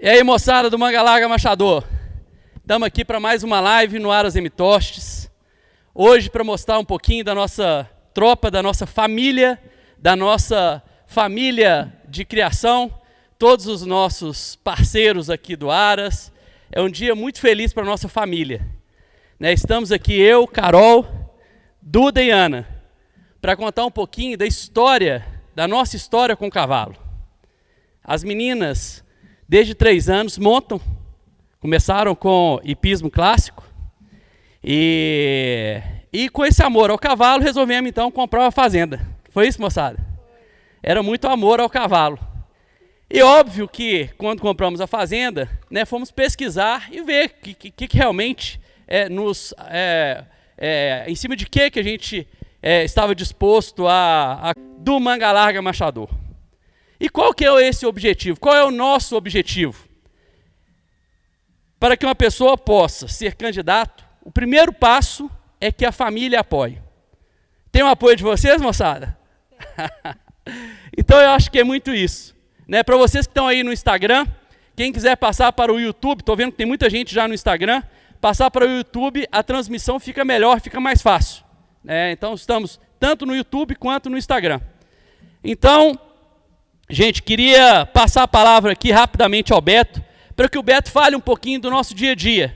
E aí, moçada do Manga Larga Machador, estamos aqui para mais uma live no Aras M-Tostes. Hoje para mostrar um pouquinho da nossa tropa, da nossa família de criação, todos os nossos parceiros aqui do Aras. É um dia muito feliz para a nossa família. Estamos aqui eu, Carol, Duda e Ana, para contar um pouquinho da nossa história com o cavalo. As meninas, desde 3 anos, começaram com hipismo clássico e com esse amor ao cavalo resolvemos então comprar uma fazenda. Foi isso, moçada? Era muito amor ao cavalo. E óbvio que quando compramos a fazenda, fomos pesquisar e ver que realmente em cima de que a gente estava disposto do Manga Larga Machador. E qual que é esse objetivo? Qual é o nosso objetivo? Para que uma pessoa possa ser candidato, o primeiro passo é que a família apoie. Tem o apoio de vocês, moçada? Então eu acho que é muito isso. Para vocês que estão aí no Instagram, quem quiser passar para o YouTube, estou vendo que tem muita gente já no Instagram, passar para o YouTube, a transmissão fica melhor, fica mais fácil. Então estamos tanto no YouTube quanto no Instagram. Então, gente, queria passar a palavra aqui rapidamente ao Beto, para que o Beto fale um pouquinho do nosso dia a dia.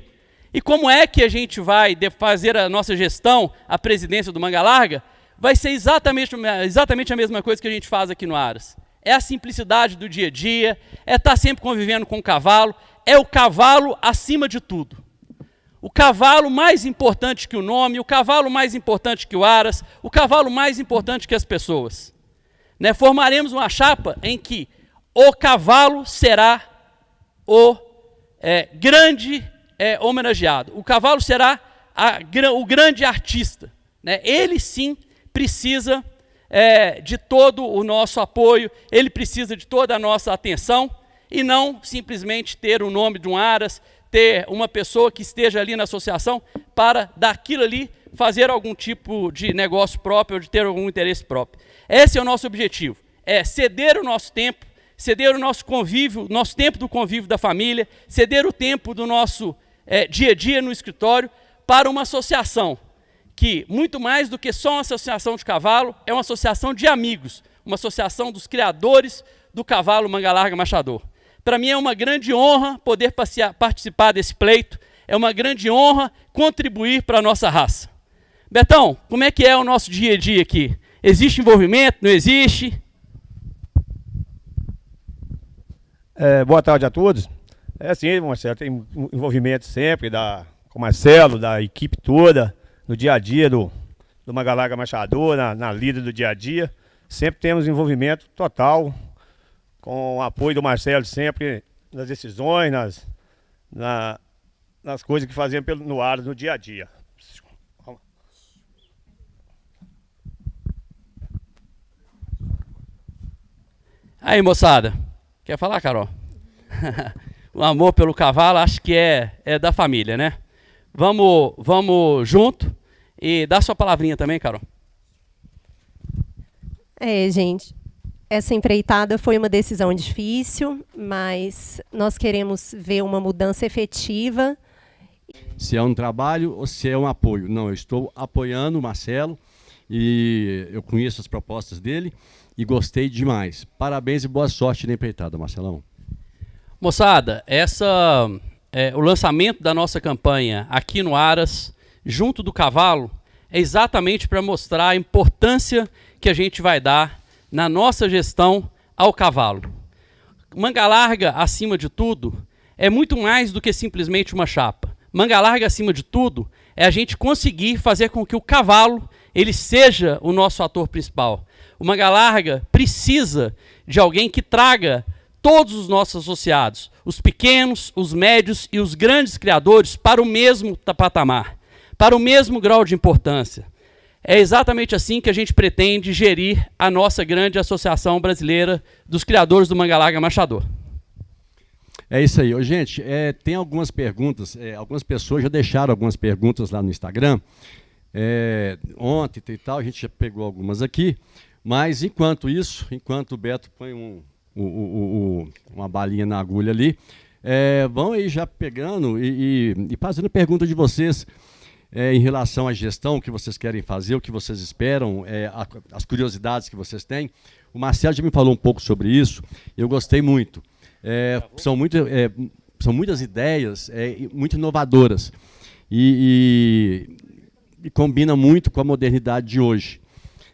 E como é que a gente vai fazer a nossa gestão, a presidência do Manga Larga, vai ser exatamente a mesma coisa que a gente faz aqui no Aras. É a simplicidade do dia a dia, é estar sempre convivendo com o cavalo, é o cavalo acima de tudo. O cavalo mais importante que o nome, o cavalo mais importante que o Aras, o cavalo mais importante que as pessoas. Formaremos uma chapa em que o cavalo será o grande homenageado. O cavalo será o grande artista. Ele sim precisa de todo o nosso apoio, ele precisa de toda a nossa atenção e não simplesmente ter o nome de um Aras, ter uma pessoa que esteja ali na associação para daquilo ali fazer algum tipo de negócio próprio ou de ter algum interesse próprio. Esse é o nosso objetivo, ceder o nosso tempo, ceder o nosso convívio, nosso tempo do convívio da família, ceder o tempo do nosso dia a dia no escritório para uma associação que, muito mais do que só uma associação de cavalo, é uma associação de amigos, uma associação dos criadores do cavalo Manga Larga Machador. Para mim é uma grande honra poder participar desse pleito, é uma grande honra contribuir para a nossa raça. Betão, como é que é o nosso dia a dia aqui? Existe envolvimento, não existe? Boa tarde a todos. Sim, Marcelo, tem envolvimento sempre com o Marcelo, da equipe toda, no dia a dia do Manga Larga Machador, na lida do dia a dia. Sempre temos envolvimento total, com o apoio do Marcelo sempre nas decisões, nas coisas que fazemos no Aras no dia a dia. Aí, moçada, quer falar, Carol? O amor pelo cavalo acho que é da família, né? Vamos junto e dá sua palavrinha também, Carol. Gente, essa empreitada foi uma decisão difícil, mas nós queremos ver uma mudança efetiva. Se é um trabalho ou se é um apoio. Não, eu estou apoiando o Marcelo e eu conheço as propostas dele e gostei demais. Parabéns e boa sorte na empreitada, Marcelão. Moçada, o lançamento da nossa campanha aqui no Aras, junto do cavalo, é exatamente para mostrar a importância que a gente vai dar na nossa gestão ao cavalo. Manga Larga, acima de tudo, é muito mais do que simplesmente uma chapa. Manga Larga, acima de tudo, é a gente conseguir fazer com que o cavalo ele seja o nosso ator principal. O Manga Larga precisa de alguém que traga todos os nossos associados, os pequenos, os médios e os grandes criadores para o mesmo patamar, para o mesmo grau de importância. É exatamente assim que a gente pretende gerir a nossa grande Associação Brasileira dos Criadores do Manga Larga Machador. É isso aí. Gente, tem algumas perguntas, algumas pessoas já deixaram algumas perguntas lá no Instagram, ontem e tal, a gente já pegou algumas aqui, mas enquanto o Beto põe uma balinha na agulha ali, vão aí já pegando e fazendo pergunta de vocês em relação à gestão, o que vocês querem fazer, o que vocês esperam, as curiosidades que vocês têm. O Marcelo já me falou um pouco sobre isso, eu gostei muito. São muitas ideias muito inovadoras e combina muito com a modernidade de hoje,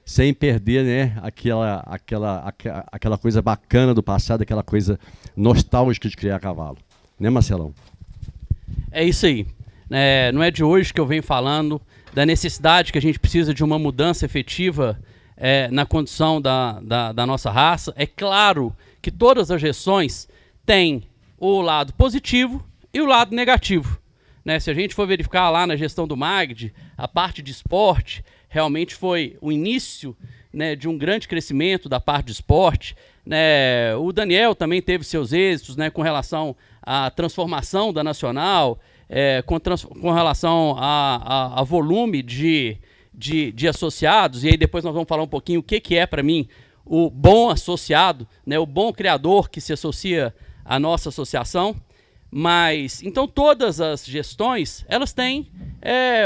sem perder, né, aquela coisa bacana do passado, aquela coisa nostálgica de criar cavalo. Né, Marcelão? É isso aí. Não é de hoje que eu venho falando da necessidade que a gente precisa de uma mudança efetiva na condição da nossa raça. É claro que todas as gestões têm o lado positivo e o lado negativo. Se a gente for verificar lá na gestão do Magdi, a parte de esporte realmente foi o início, né, de um grande crescimento da parte de esporte. O Daniel também teve seus êxitos, né, com relação à transformação da Nacional, com relação a volume de associados. E aí depois nós vamos falar um pouquinho o que é para mim o bom associado, né, o bom criador que se associa à nossa associação. Mas, então, todas as gestões, elas têm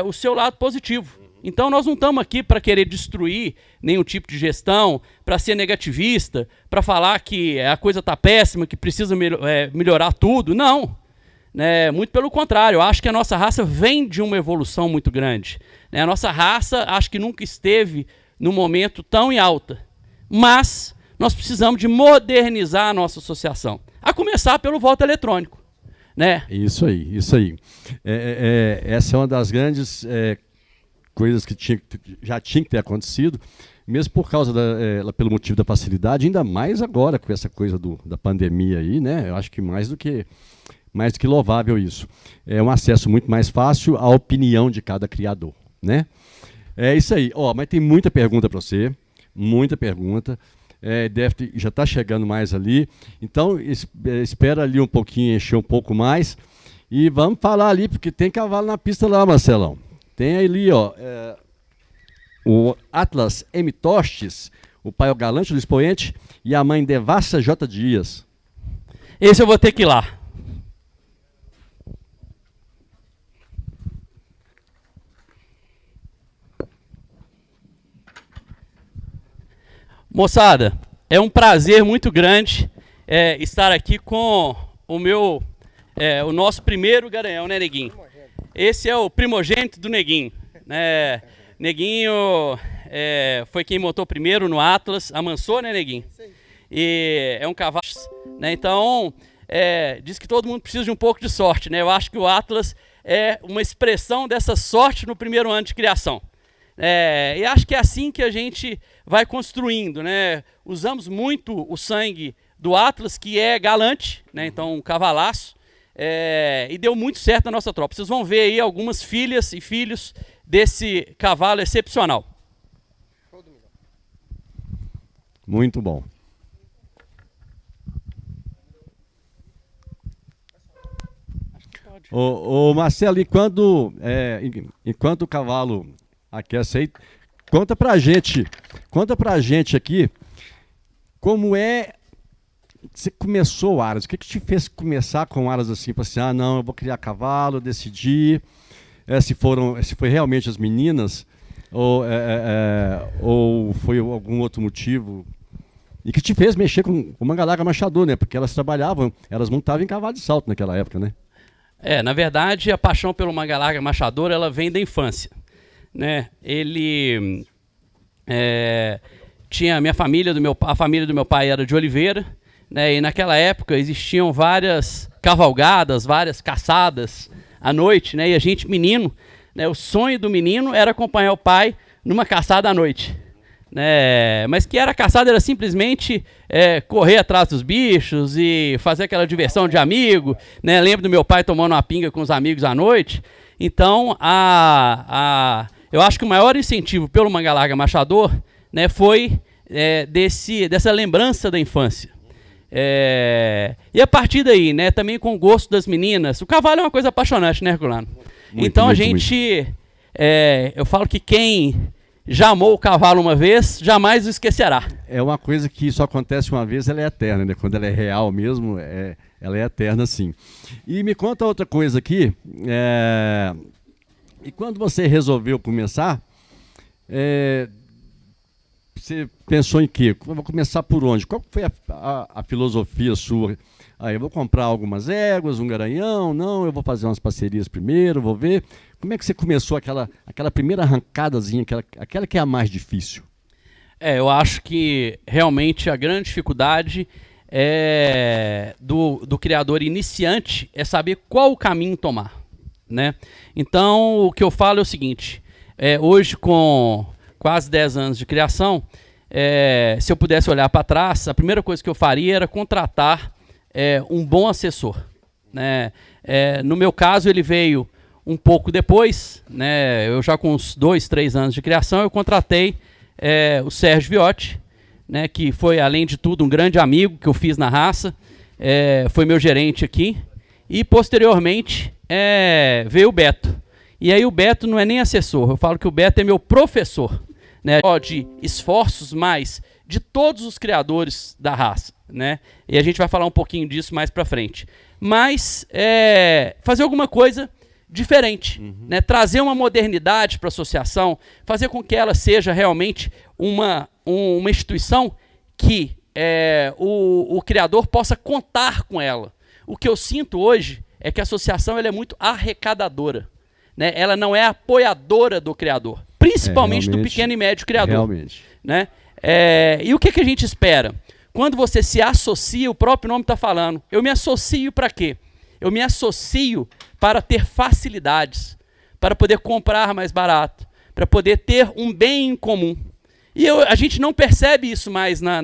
o seu lado positivo. Então, nós não estamos aqui para querer destruir nenhum tipo de gestão, para ser negativista, para falar que a coisa está péssima, que precisa melhorar tudo. Não. Muito pelo contrário, eu acho que a nossa raça vem de uma evolução muito grande. A nossa raça, acho que nunca esteve num momento tão em alta. Mas, nós precisamos de modernizar a nossa associação. A começar pelo voto eletrônico. Isso aí, isso aí. Essa é uma das grandes coisas que já tinha que ter acontecido, mesmo por causa pelo motivo da facilidade, ainda mais agora com essa coisa da pandemia aí, né? Eu acho que mais do que louvável isso. É um acesso muito mais fácil à opinião de cada criador, né? É isso aí. Mas tem muita pergunta para você, muita pergunta. Já está chegando mais ali. Então, espera ali um pouquinho, encher um pouco mais. E vamos falar ali, porque tem cavalo na pista lá, Marcelão. Tem ali, o Atlas M. Tostes, o pai o Galante do Expoente e a mãe Devassa J. Dias. Esse eu vou ter que ir lá. Moçada, é um prazer muito grande estar aqui com o nosso primeiro garanhão, né, Neguinho? Esse é o primogênito do Neguinho. Neguinho foi quem montou primeiro no Atlas, amansou, né, Neguinho? Sim. E é um cavalo, né? Então, diz que todo mundo precisa de um pouco de sorte, né? Eu acho que o Atlas é uma expressão dessa sorte no primeiro ano de criação. E acho que é assim que a gente vai construindo, né? Usamos muito o sangue do Atlas, que é galante, né? Então um cavalaço, e deu muito certo na nossa tropa. Vocês vão ver aí algumas filhas e filhos desse cavalo excepcional. Muito bom. Ô Marcelo, enquanto o cavalo aquece aí, conta pra gente aqui como você começou o Aras. O que te fez começar com o Aras assim? Assim, não, eu vou criar cavalo, eu decidi. Se foi realmente as meninas ou foi algum outro motivo? E que te fez mexer com o Mangalaga Machador, né? Porque elas montavam em cavalo de salto naquela época, né? Na verdade, a paixão pelo Mangalaga Machador, ela vem da infância, né? Ele tinha a família do meu pai era de Oliveira, né? E naquela época existiam várias cavalgadas, várias caçadas à noite, né? E a gente, menino, né? O sonho do menino era acompanhar o pai numa caçada à noite, né? Mas que era caçada, era simplesmente correr atrás dos bichos e fazer aquela diversão de amigo, né? Lembro do meu pai tomando uma pinga com os amigos à noite. Então, eu acho que o maior incentivo pelo Mangalaga Machador, né, foi dessa lembrança da infância. E a partir daí, né, também com o gosto das meninas, o cavalo é uma coisa apaixonante, né, Herculano? Então a gente, eu falo que quem já amou o cavalo uma vez, jamais o esquecerá. É uma coisa que só acontece uma vez, ela é eterna, né? Quando ela é real mesmo, ela é eterna, sim. E me conta outra coisa aqui. E quando você resolveu começar, você pensou em quê? Eu vou começar por onde? Qual foi a filosofia sua? Eu vou comprar algumas éguas, um garanhão, não, eu vou fazer umas parcerias primeiro, vou ver. Como é que você começou aquela primeira arrancadazinha, aquela que é a mais difícil? Eu acho que realmente a grande dificuldade do criador iniciante é saber qual o caminho tomar, né? Então, o que eu falo é o seguinte, hoje com quase 10 anos de criação, se eu pudesse olhar para trás, a primeira coisa que eu faria era contratar um bom assessor, né? No meu caso, ele veio um pouco depois, né? Eu já com uns 2, 3 anos de criação, eu contratei o Sérgio Viotti, né? Que foi, além de tudo, um grande amigo que eu fiz na raça, foi meu gerente aqui, e posteriormente veio o Beto. E aí o Beto não é nem assessor, eu falo que o Beto é meu professor, né? De esforços, mas de todos os criadores da raça, né? E a gente vai falar um pouquinho disso mais para frente. Mas fazer alguma coisa diferente, né? Trazer uma modernidade para a associação, fazer com que ela seja realmente uma instituição que o criador possa contar com ela. O que eu sinto hoje é que a associação ela é muito arrecadadora, né? Ela não é apoiadora do criador, principalmente do pequeno e médio criador. Realmente. Né? E o que a gente espera? Quando você se associa, o próprio nome está falando, eu me associo para quê? Eu me associo para ter facilidades, para poder comprar mais barato, para poder ter um bem em comum. E a gente não percebe isso mais na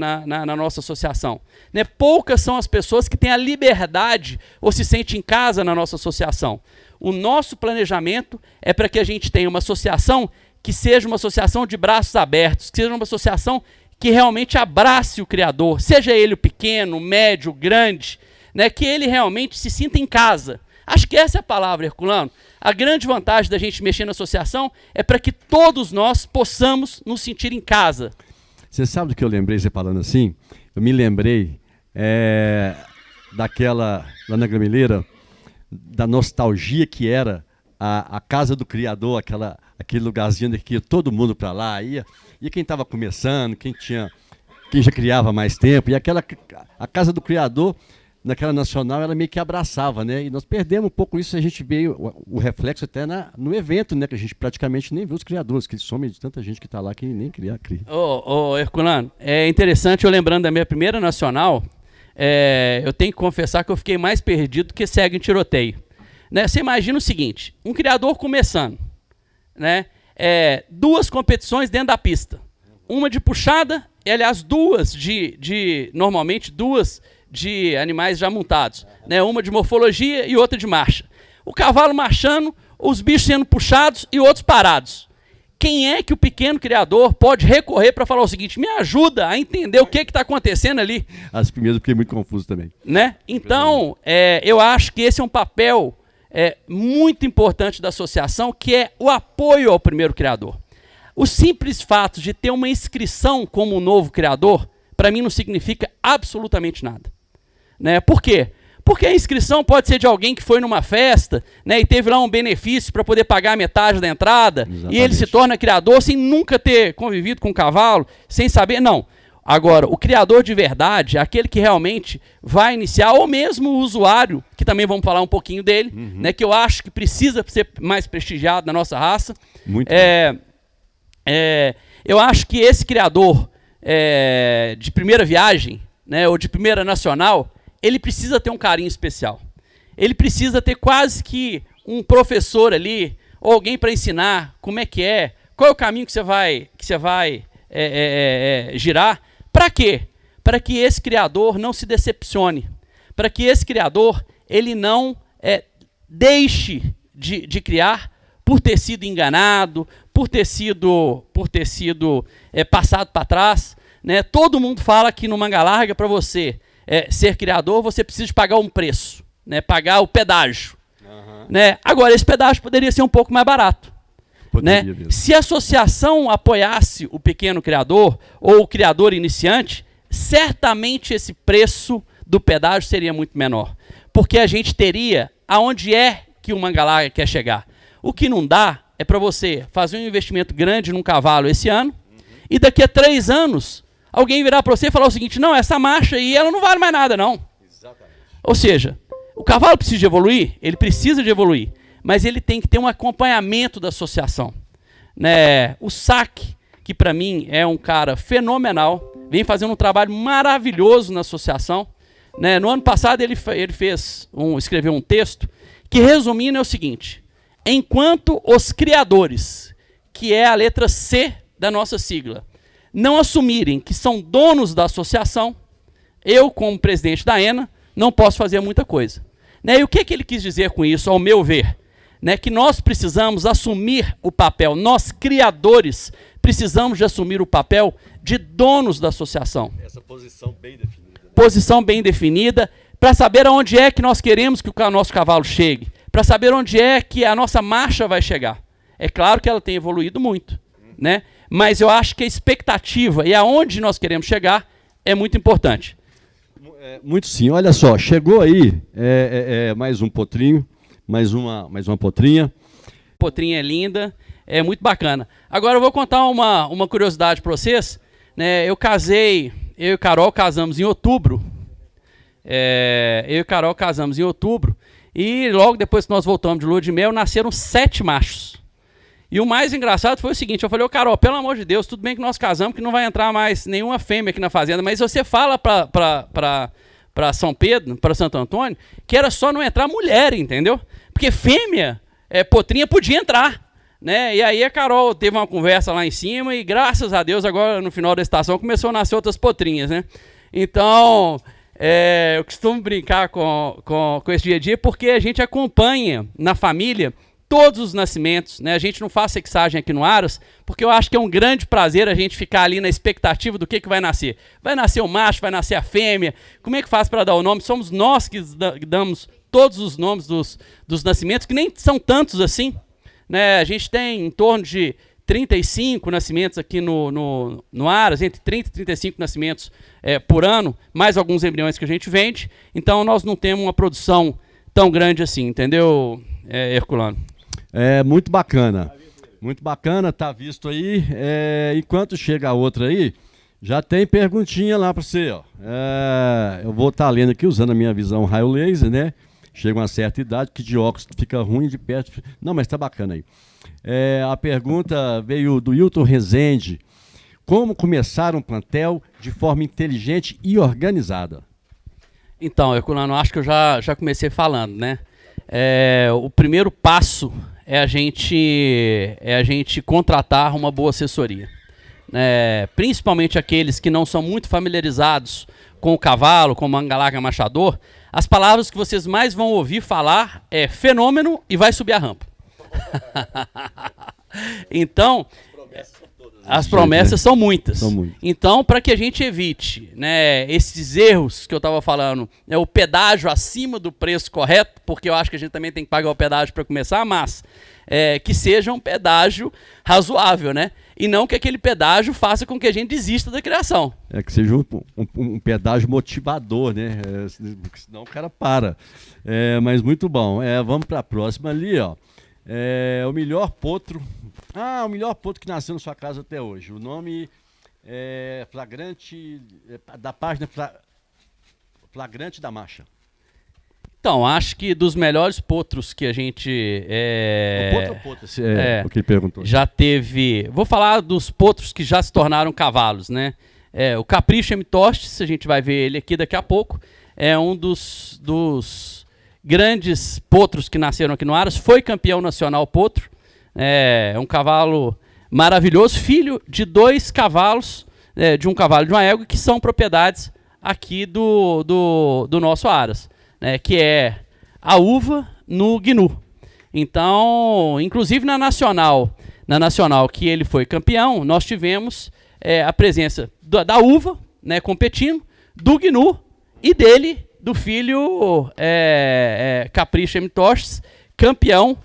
nossa associação, né? Poucas são as pessoas que têm a liberdade ou se sentem em casa na nossa associação. O nosso planejamento é para que a gente tenha uma associação que seja uma associação de braços abertos, que seja uma associação que realmente abrace o criador, seja ele o pequeno, o médio, o grande, né? Que ele realmente se sinta em casa. Acho que essa é a palavra, Herculano. A grande vantagem da gente mexer na associação é para que todos nós possamos nos sentir em casa. Você sabe do que eu lembrei, você falando assim? Eu me lembrei daquela, lá na Grameleira, da nostalgia que era a casa do criador, aquele lugarzinho que ia todo mundo para lá, ia quem estava começando, quem já criava mais tempo, e a casa do criador, naquela nacional, ela meio que abraçava, né? E nós perdemos um pouco isso, a gente veio o reflexo até no evento, né? Que a gente praticamente nem viu os criadores, que eles somem de tanta gente que está lá que nem cria. Herculano, é interessante, eu lembrando da minha primeira nacional, eu tenho que confessar que eu fiquei mais perdido que cego em tiroteio. Né? Você imagina o seguinte, um criador começando, né? 2 competições dentro da pista, uma de puxada, e aliás normalmente duas de animais já montados, né? Uma de morfologia e outra de marcha. O cavalo marchando, os bichos sendo puxados e outros parados. Quem é que o pequeno criador pode recorrer para falar o seguinte, me ajuda a entender o que está acontecendo ali? As primeiras eu fiquei muito confuso também. Né? Então, eu acho que esse é um papel muito importante da associação, que é o apoio ao primeiro criador. O simples fato de ter uma inscrição como um novo criador, para mim não significa absolutamente nada. Né? Por quê? Porque a inscrição pode ser de alguém que foi numa festa, né, e teve lá um benefício para poder pagar metade da entrada, exatamente. E ele se torna criador sem nunca ter convivido com o cavalo, sem saber, não. Agora, o criador de verdade, aquele que realmente vai iniciar, ou mesmo o usuário, que também vamos falar um pouquinho dele, né, que eu acho que precisa ser mais prestigiado na nossa raça. Muito eu acho que esse criador de primeira viagem, né, ou de primeira nacional, ele precisa ter um carinho especial. Ele precisa ter quase que um professor ali, ou alguém para ensinar como é que é, qual é o caminho que você vai girar. Para quê? Para que esse criador não se decepcione. Para que esse criador ele não deixe de criar por ter sido enganado, por ter sido passado para trás. Né? Todo mundo fala que no Manga Larga, para você ser criador, você precisa de pagar um preço, né? Pagar o pedágio. Né? Agora, esse pedágio poderia ser um pouco mais barato. né? mesmo. Se a associação apoiasse o pequeno criador ou o criador iniciante, certamente esse preço do pedágio seria muito menor. Porque a gente teria aonde é que o Manga Larga quer chegar. O que não dá é para você fazer um investimento grande num cavalo esse ano e daqui a 3 anos alguém virar para você e falar o seguinte: não, essa marcha aí ela não vale mais nada, não. Exatamente. Ou seja, o cavalo precisa de evoluir, ele precisa de evoluir, mas ele tem que ter um acompanhamento da associação, né? O Saque, que para mim é um cara fenomenal, vem fazendo um trabalho maravilhoso na associação, né? No ano passado ele escreveu um texto que, resumindo, é o seguinte: enquanto os criadores, que é a letra C da nossa sigla, não assumirem que são donos da associação, eu, como presidente da ENA, não posso fazer muita coisa. Né? E o que ele quis dizer com isso, ao meu ver? Né? Que nós precisamos assumir o papel, nós criadores precisamos de assumir o papel de donos da associação. Essa posição bem definida. Né? Posição bem definida, para saber aonde é que nós queremos que o nosso cavalo chegue, para saber onde é que a nossa marcha vai chegar. É claro que ela tem evoluído muito, né? Mas eu acho que a expectativa e aonde nós queremos chegar é muito importante. Muito sim. Olha só, chegou aí mais um potrinho, mais uma potrinha. Potrinha é linda, é muito bacana. Agora eu vou contar uma curiosidade para vocês. Né? Eu e Carol casamos em outubro. E logo depois que nós voltamos de lua de mel, nasceram 7 machos. E o mais engraçado foi o seguinte: eu falei, Carol, pelo amor de Deus, tudo bem que nós casamos, que não vai entrar mais nenhuma fêmea aqui na fazenda, mas você fala para São Pedro, para Santo Antônio, que era só não entrar mulher, entendeu? Porque fêmea, potrinha, podia entrar. Né? E aí a Carol teve uma conversa lá em cima e, graças a Deus, agora no final da estação começou a nascer outras potrinhas. Né? Então, eu costumo brincar com esse dia a dia porque a gente acompanha na família todos os nascimentos, né? A gente não faz sexagem aqui no Aras, porque eu acho que é um grande prazer a gente ficar ali na expectativa do que vai nascer. Vai nascer o macho, vai nascer a fêmea, como é que faz para dar o nome? Somos nós que damos todos os nomes dos nascimentos, que nem são tantos assim, né? A gente tem em torno de 35 nascimentos aqui no Aras, entre 30 e 35 nascimentos por ano, mais alguns embriões que a gente vende, então nós não temos uma produção tão grande assim, entendeu, Herculano? Muito bacana. Muito bacana, tá visto aí. Enquanto chega a outra aí, já tem perguntinha lá para você. Ó. Eu vou estar lendo aqui, usando a minha visão raio laser, né? Chega uma certa idade que de óculos fica ruim, de perto... Não, mas tá bacana aí. A pergunta veio do Hilton Rezende. Como começar um plantel de forma inteligente e organizada? Então, Herculano, acho que eu já comecei falando, né? O primeiro passo é a gente contratar uma boa assessoria. Principalmente aqueles que não são muito familiarizados com o cavalo, com o Manga Larga machador, as palavras que vocês mais vão ouvir falar é fenômeno e vai subir a rampa. Então, as promessas são muitas. Então, para que a gente evite, né, esses erros que eu estava falando, o pedágio acima do preço correto, porque eu acho que a gente também tem que pagar o pedágio para começar, mas que seja um pedágio razoável, né? E não que aquele pedágio faça com que a gente desista da criação. Que seja um pedágio motivador, né? Senão o cara para. Mas muito bom. Vamos para a próxima ali, ó. O melhor potro. O melhor potro que nasceu na sua casa até hoje. O nome é Flagrante, da página Flagrante da Marcha. Então, acho que dos melhores potros que a gente... o que ele perguntou. Já teve... Vou falar dos potros que já se tornaram cavalos, né? O Capricho M-Tostes, a gente vai ver ele aqui daqui a pouco. É um dos grandes potros que nasceram aqui no Aras. Foi campeão nacional potro. É um cavalo maravilhoso, filho de 2 cavalos, de um cavalo e de uma égua, que são propriedades aqui do nosso Aras. Que é a uva no Gnu. Então, inclusive na Nacional que ele foi campeão, nós tivemos a presença da uva, né, competindo, do Gnu e dele, do filho Capricho M-Tostes, campeão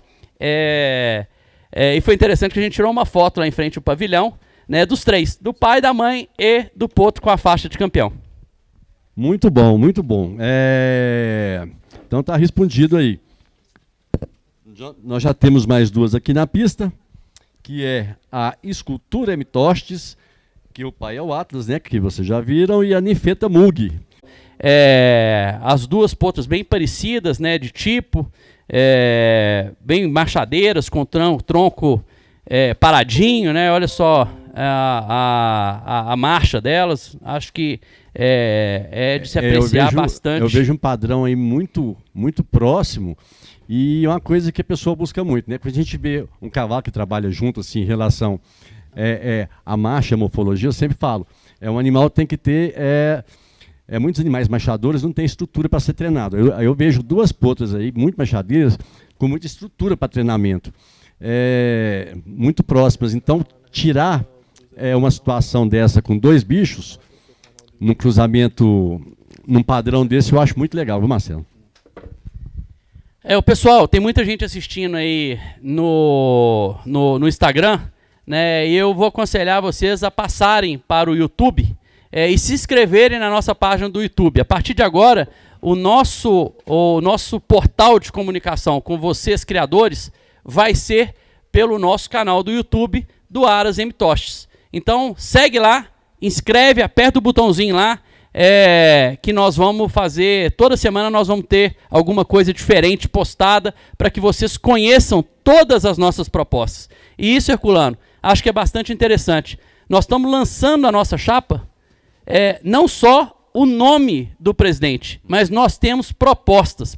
E foi interessante que a gente tirou uma foto lá em frente ao pavilhão, né, dos três, do pai, da mãe e do Potro com a faixa de campeão. Muito bom, muito bom. Então tá respondido aí. Nós já temos mais duas aqui na pista, que é a Escultura M-Tostes, que o pai é o Atlas, né, que vocês já viram, e a Ninfeta Mug. As duas potras bem parecidas, né, de tipo, bem machadeiras, com tronco paradinho, né, olha só a marcha delas, acho que de se apreciar bastante. Eu vejo um padrão aí muito, muito próximo, e uma coisa que a pessoa busca muito, né, quando a gente vê um cavalo que trabalha junto, assim, em relação à marcha, a morfologia, eu sempre falo, um animal tem que ter... muitos animais machadores não têm estrutura para ser treinado. Eu vejo duas potras aí, muito machadeiras, com muita estrutura para treinamento. Muito próximas. Então, tirar uma situação dessa com dois bichos, num cruzamento, num padrão desse, eu acho muito legal, viu, Marcelo? O pessoal, tem muita gente assistindo aí no Instagram, né, e eu vou aconselhar vocês a passarem para o YouTube, e se inscreverem na nossa página do YouTube. A partir de agora, o nosso portal de comunicação com vocês, criadores, vai ser pelo nosso canal do YouTube do Aras M-Tostes. Então, segue lá, inscreve, aperta o botãozinho lá, que nós vamos fazer, toda semana nós vamos ter alguma coisa diferente postada para que vocês conheçam todas as nossas propostas. E isso, Herculano, acho que é bastante interessante. Nós estamos lançando a nossa chapa, não só o nome do presidente, mas nós temos propostas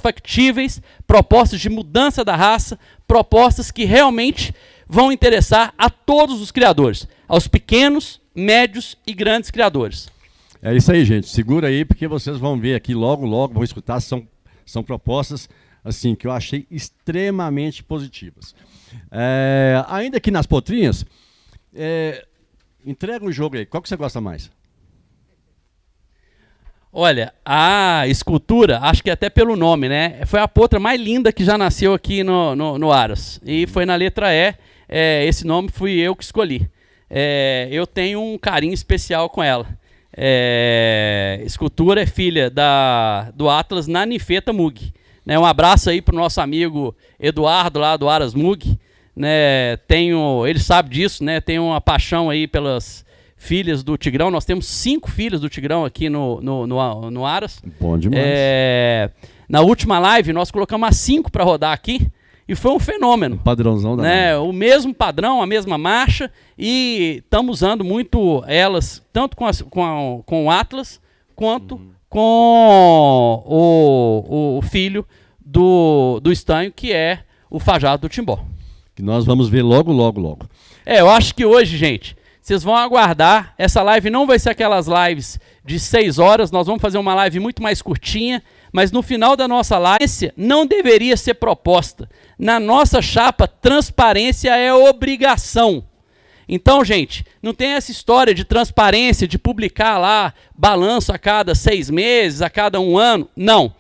factíveis, propostas de mudança da raça, propostas que realmente vão interessar a todos os criadores, aos pequenos, médios e grandes criadores. É isso aí, gente. Segura aí, porque vocês vão ver aqui logo, vão escutar, são propostas assim, que eu achei extremamente positivas. Ainda aqui nas potrinhas, entrega um jogo aí. Qual que você gosta mais? Olha, a escultura, acho que até pelo nome, né? Foi a potra mais linda que já nasceu aqui no Aras. E foi na letra E. Esse nome fui eu que escolhi. Eu tenho um carinho especial com ela. Escultura é filha do Atlas na Ninfeta Mug. Né? Um abraço aí para o nosso amigo Eduardo, lá do Aras Mug. Né? Ele sabe disso, né? Tenho uma paixão aí pelas filhas do Tigrão. Nós temos 5 filhas do Tigrão aqui no Aras. Bom demais. Na última live, nós colocamos as 5 para rodar aqui. E foi um fenômeno. Padrãozão da O mesmo padrão, a mesma marcha, e estamos usando muito elas, tanto com o Atlas, quanto com o filho do Estanho, que é o Fajado do Timbó. Que nós vamos ver logo. Eu acho que hoje, gente, vocês vão aguardar. Essa live não vai ser aquelas lives de 6 horas, nós vamos fazer uma live muito mais curtinha, mas no final da nossa live, não deveria ser proposta. Na nossa chapa, transparência é obrigação. Então, gente, não tem essa história de transparência, de publicar lá balanço a cada 6 meses, a cada 1 ano. Não.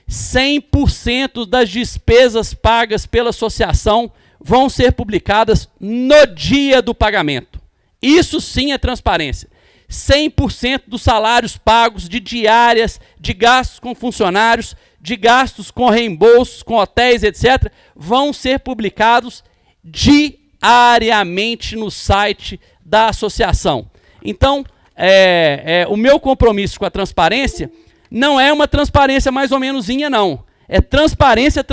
100% das despesas pagas pela associação vão ser publicadas no dia do pagamento. Isso sim é transparência. 100% dos salários pagos, de diárias, de gastos com funcionários, de gastos com reembolsos, com hotéis, etc., vão ser publicados diariamente no site da associação. Então, o meu compromisso com a transparência não é uma transparência mais ou menoszinha, não. É transparência.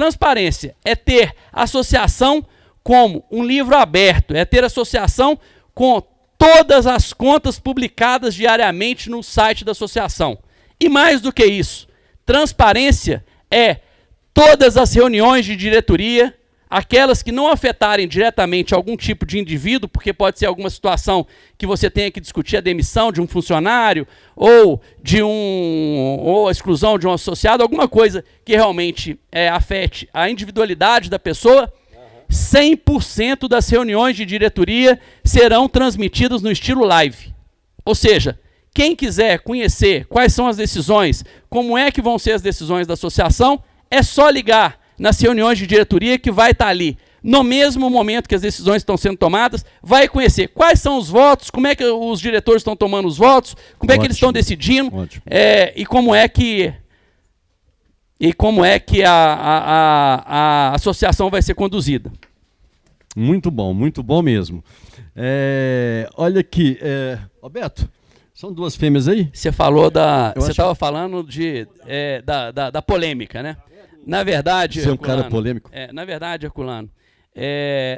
É ter associação como um livro aberto, é ter associação com todas as contas publicadas diariamente no site da associação. E mais do que isso, transparência é todas as reuniões de diretoria, aquelas que não afetarem diretamente algum tipo de indivíduo, porque pode ser alguma situação que você tenha que discutir a demissão de um funcionário, ou a exclusão de um associado, alguma coisa que realmente afete a individualidade da pessoa. 100% das reuniões de diretoria serão transmitidas no estilo live. Ou seja, quem quiser conhecer quais são as decisões, como é que vão ser as decisões da associação, é só ligar nas reuniões de diretoria que vai estar ali no mesmo momento que as decisões estão sendo tomadas, vai conhecer quais são os votos, como é que os diretores estão tomando os votos, como é que eles estão decidindo, e como é que a associação vai ser conduzida. Muito bom mesmo. Olha aqui, Roberto, são duas fêmeas aí? Você falou você estava falando da polêmica, né? Na verdade, você é um cara polêmico. Na verdade, Herculano,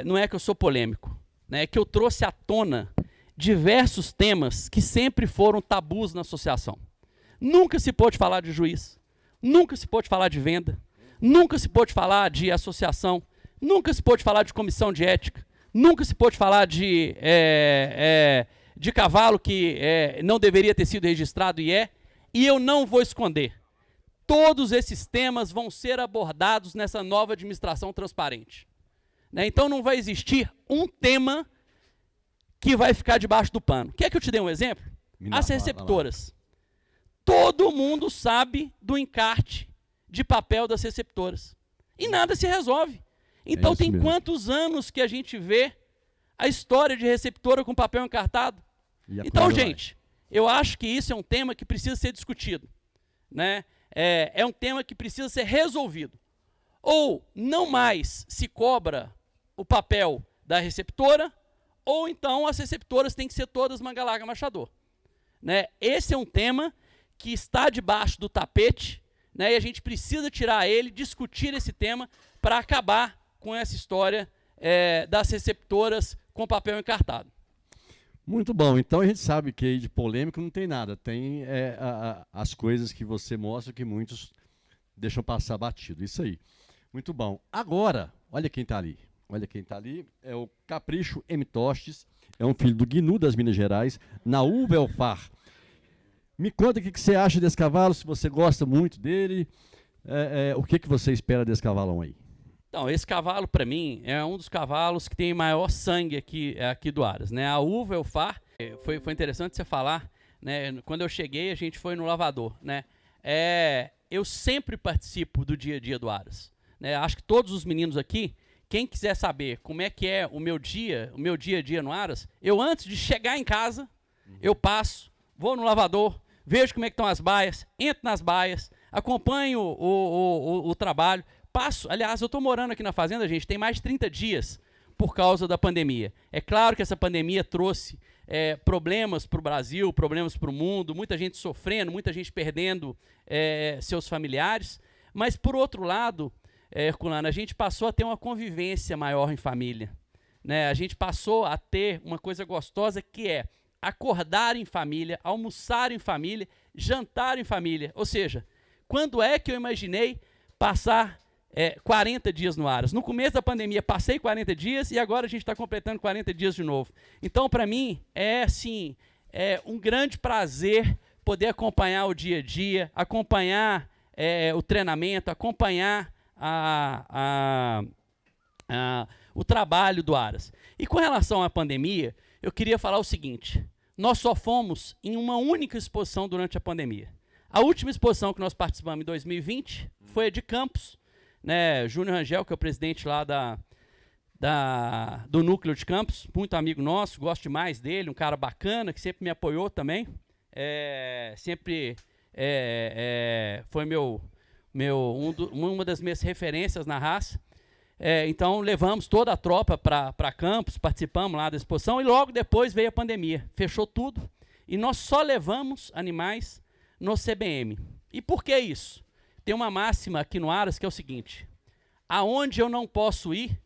não é que eu sou polêmico, né? É que eu trouxe à tona diversos temas que sempre foram tabus na associação. Nunca se pôde falar de juiz, nunca se pôde falar de venda, nunca se pôde falar de associação, nunca se pôde falar de comissão de ética, nunca se pôde falar de cavalo que não deveria ter sido registrado e eu não vou esconder. Todos esses temas vão ser abordados nessa nova administração transparente. Né? Então não vai existir um tema que vai ficar debaixo do pano. Quer que eu te dê um exemplo? As receptoras. Todo mundo sabe do encarte de papel das receptoras. E nada se resolve. Então tem mesmo. Quantos anos que a gente vê a história de receptora com papel encartado? Então, gente, eu acho que isso é um tema que precisa ser discutido. Né? É um tema que precisa ser resolvido. Ou não mais se cobra o papel da receptora, ou então as receptoras têm que ser todas Manga Larga Machador. Né? Esse é um tema que está debaixo do tapete, né? E a gente precisa tirar ele, discutir esse tema para acabar com essa história das receptoras com papel encartado. Muito bom. Então a gente sabe que aí de polêmico não tem nada. Tem as coisas que você mostra que muitos deixam passar batido. Isso aí. Muito bom. Agora, olha quem está ali. Olha quem está ali. É o Capricho M. Tostes. É um filho do Guinu das Minas Gerais, na Uvelfar. Me conta o que você acha desse cavalo, se você gosta muito dele. O que você espera desse cavalão aí? Então, esse cavalo, para mim, é um dos cavalos que tem maior sangue aqui do Aras. Né? A Uvelfar, foi interessante você falar, né? Quando eu cheguei, a gente foi no lavador. Né? Eu sempre participo do dia a dia do Aras. Né? Acho que todos os meninos aqui, quem quiser saber como é que é o meu dia a dia no Aras, eu antes de chegar em casa, eu passo, vou no lavador, vejo como é que estão as baias, entro nas baias, acompanho o trabalho, passo. Aliás, eu estou morando aqui na fazenda, gente, tem mais de 30 dias por causa da pandemia. É claro que essa pandemia trouxe problemas para o Brasil, problemas para o mundo, muita gente sofrendo, muita gente perdendo seus familiares, mas, por outro lado, Herculano, a gente passou a ter uma convivência maior em família. Né? A gente passou a ter uma coisa gostosa que é acordar em família, almoçar em família, jantar em família. Ou seja, quando é que eu imaginei passar 40 dias no Aras? No começo da pandemia passei 40 dias e agora a gente está completando 40 dias de novo. Então, para mim, assim, um grande prazer poder acompanhar o dia a dia, acompanhar o treinamento, acompanhar o trabalho do Aras. E com relação à pandemia, eu queria falar o seguinte: nós só fomos em uma única exposição durante a pandemia. A última exposição que nós participamos em 2020 foi a de Campos, né? Júnior Rangel, que é o presidente lá do núcleo de Campos, muito amigo nosso, gosto demais dele, um cara bacana, que sempre me apoiou também, sempre foi uma das minhas referências na raça. Então levamos toda a tropa para Campos, participamos lá da exposição e logo depois veio a pandemia, fechou tudo e nós só levamos animais no CBM. E por que isso? Tem uma máxima aqui no Aras que é o seguinte: aonde eu não posso ir,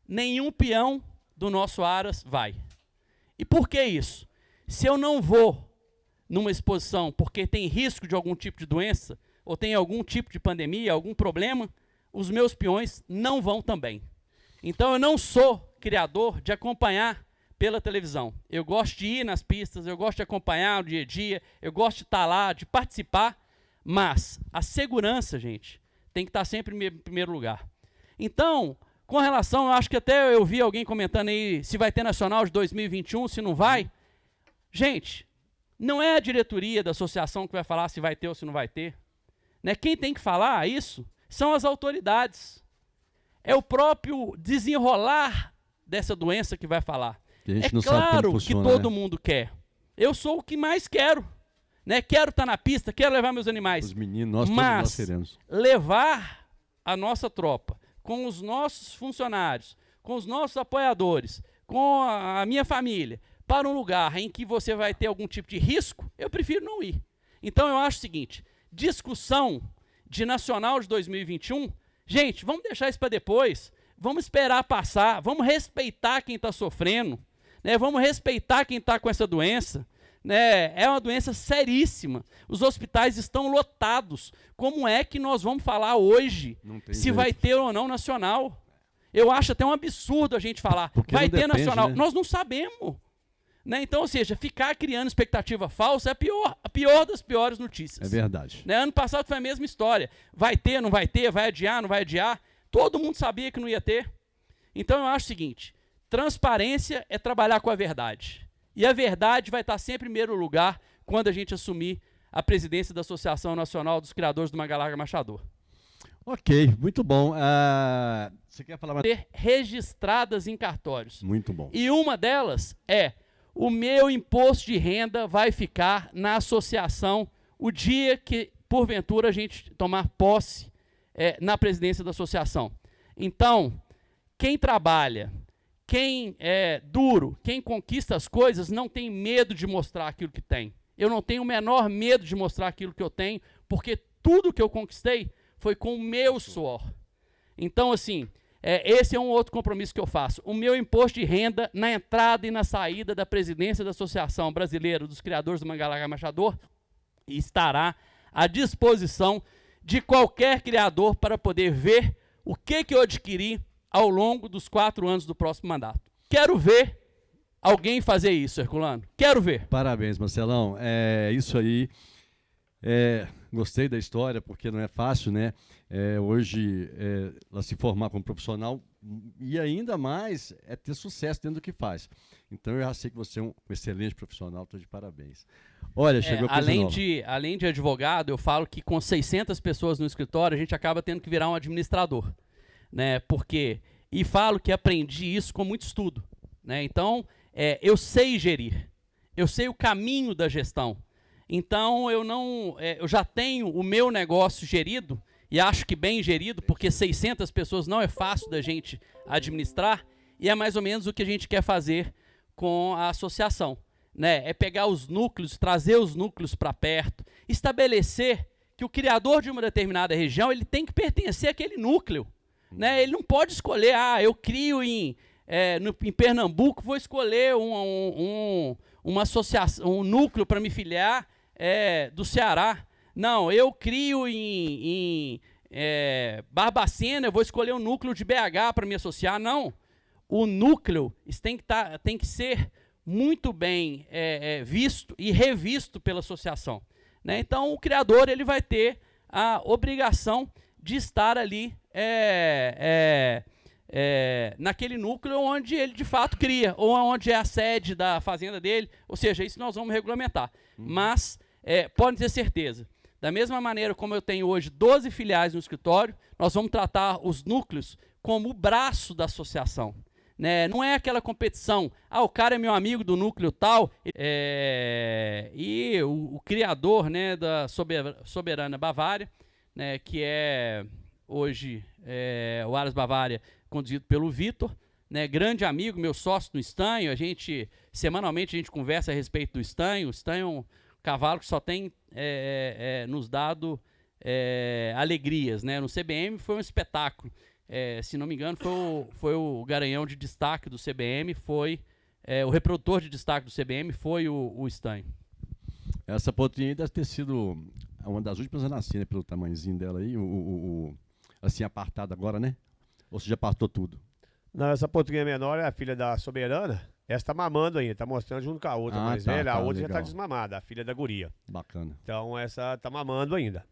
nenhum peão do nosso Aras vai. E por que isso? Se eu não vou numa exposição porque tem risco de algum tipo de doença, ou tem algum tipo de pandemia, algum problema, os meus peões não vão também. Então eu não sou criador de acompanhar pela televisão. Eu gosto de ir nas pistas, eu gosto de acompanhar o dia a dia, eu gosto de estar lá, de participar, mas a segurança, gente, tem que estar sempre em primeiro lugar. Então, com relação, eu acho que até eu vi alguém comentando aí se vai ter Nacional de 2021, se não vai. Gente, não é a diretoria da associação que vai falar se vai ter ou se não vai ter. Né? Quem tem que falar isso são as autoridades. é o próprio desenrolar dessa doença que vai falar. Que a gente É não sabe como claro funciona, que todo né? mundo quer. Eu sou o que mais quero. Né? Quero estar na pista, quero levar meus animais. Os meninos, todos Mas nós queremos. levar a nossa tropa, com os nossos funcionários, com os nossos apoiadores, com a minha família, para um lugar em que você vai ter algum tipo de risco, eu prefiro não ir. Então eu acho o seguinte, discussão de Nacional de 2021, gente, vamos deixar isso para depois, vamos esperar passar, vamos respeitar quem está sofrendo, né? Vamos respeitar quem está com essa doença. Né, é uma doença seríssima. Os hospitais estão lotados. Como é que nós vamos falar hoje se jeito. vai ter ou não nacional? Eu acho até um absurdo a gente falar. Porque vai não ter depende, nacional. né? Nós não sabemos. Né? Então, ou seja, ficar criando expectativa falsa é a pior das piores notícias. É verdade. Né? Ano passado foi a mesma história. Vai ter, não vai ter, vai adiar, não vai adiar. Todo mundo sabia que não ia ter. Então eu acho o seguinte, transparência é trabalhar com a verdade. E a verdade vai estar sempre em primeiro lugar quando a gente assumir a presidência da Associação Nacional dos Criadores do Manga Larga Machador. Ok, muito bom. Você quer falar mais? Ter registradas em cartórios. Muito bom. E uma delas é, o meu imposto de renda vai ficar na associação o dia que, porventura, a gente tomar posse na presidência da associação. Então, quem trabalha, quem é duro, quem conquista as coisas, não tem medo de mostrar aquilo que tem. Eu não tenho o menor medo de mostrar aquilo que eu tenho, porque tudo que eu conquistei foi com o meu suor. Então, assim, esse é um outro compromisso que eu faço. O meu imposto de renda na entrada e na saída da presidência da Associação Brasileira dos Criadores do Manga Larga Machador estará à disposição de qualquer criador para poder ver o que eu adquiri ao longo dos 4 anos do próximo mandato. Quero ver alguém fazer isso, Herculano. Quero ver. Parabéns, Marcelão. Isso aí. Gostei da história, porque não é fácil, né? Hoje, ela se formar como profissional e ainda mais ter sucesso dentro do que faz. Então, eu já sei que você é um excelente profissional, estou de parabéns. Olha, chegou coisa nova. Além de advogado, eu falo que com 600 pessoas no escritório, a gente acaba tendo que virar um administrador. Né? E falo que aprendi isso com muito estudo. Né? Então, eu sei gerir. Eu sei o caminho da gestão. Então, eu já tenho o meu negócio gerido, e acho que bem gerido, porque 600 pessoas não é fácil da gente administrar, e é mais ou menos o que a gente quer fazer com a associação. Né? É pegar os núcleos, trazer os núcleos para perto, estabelecer que o criador de uma determinada região ele tem que pertencer àquele núcleo. Né? Ele não pode escolher, eu crio em Pernambuco, vou escolher uma associação, um núcleo para me filiar do Ceará. Não, eu crio em Barbacena, eu vou escolher um núcleo de BH para me associar. Não, o núcleo tem que ser muito bem visto e revisto pela associação. Né? Então, o criador ele vai ter a obrigação de estar ali naquele núcleo onde ele de fato cria, ou onde é a sede da fazenda dele, ou seja, isso nós vamos regulamentar. Mas podem ter certeza, da mesma maneira como eu tenho hoje 12 filiais no escritório, nós vamos tratar os núcleos como o braço da associação. Né? Não é aquela competição, o cara é meu amigo do núcleo tal, e o criador, né, da Soberana Bavária, né, que é hoje o Aras Bavária, conduzido pelo Vitor, né, grande amigo, meu sócio no estanho. Semanalmente a gente conversa a respeito do estanho. O estanho é um cavalo que só tem nos dado alegrias. Né? No CBM foi um espetáculo. Se não me engano, foi o garanhão de destaque do CBM, o reprodutor de destaque do CBM foi o estanho. Essa potrinha deve ter sido uma das últimas a nascer, né, pelo tamanhozinho dela aí, assim, apartada agora, né? Ou você já apartou tudo? Não, essa potrinha menor é a filha da Soberana. Essa tá mamando ainda, tá mostrando junto com a outra mais velha. A outra já tá desmamada, a filha da guria. Bacana. Então essa tá mamando ainda.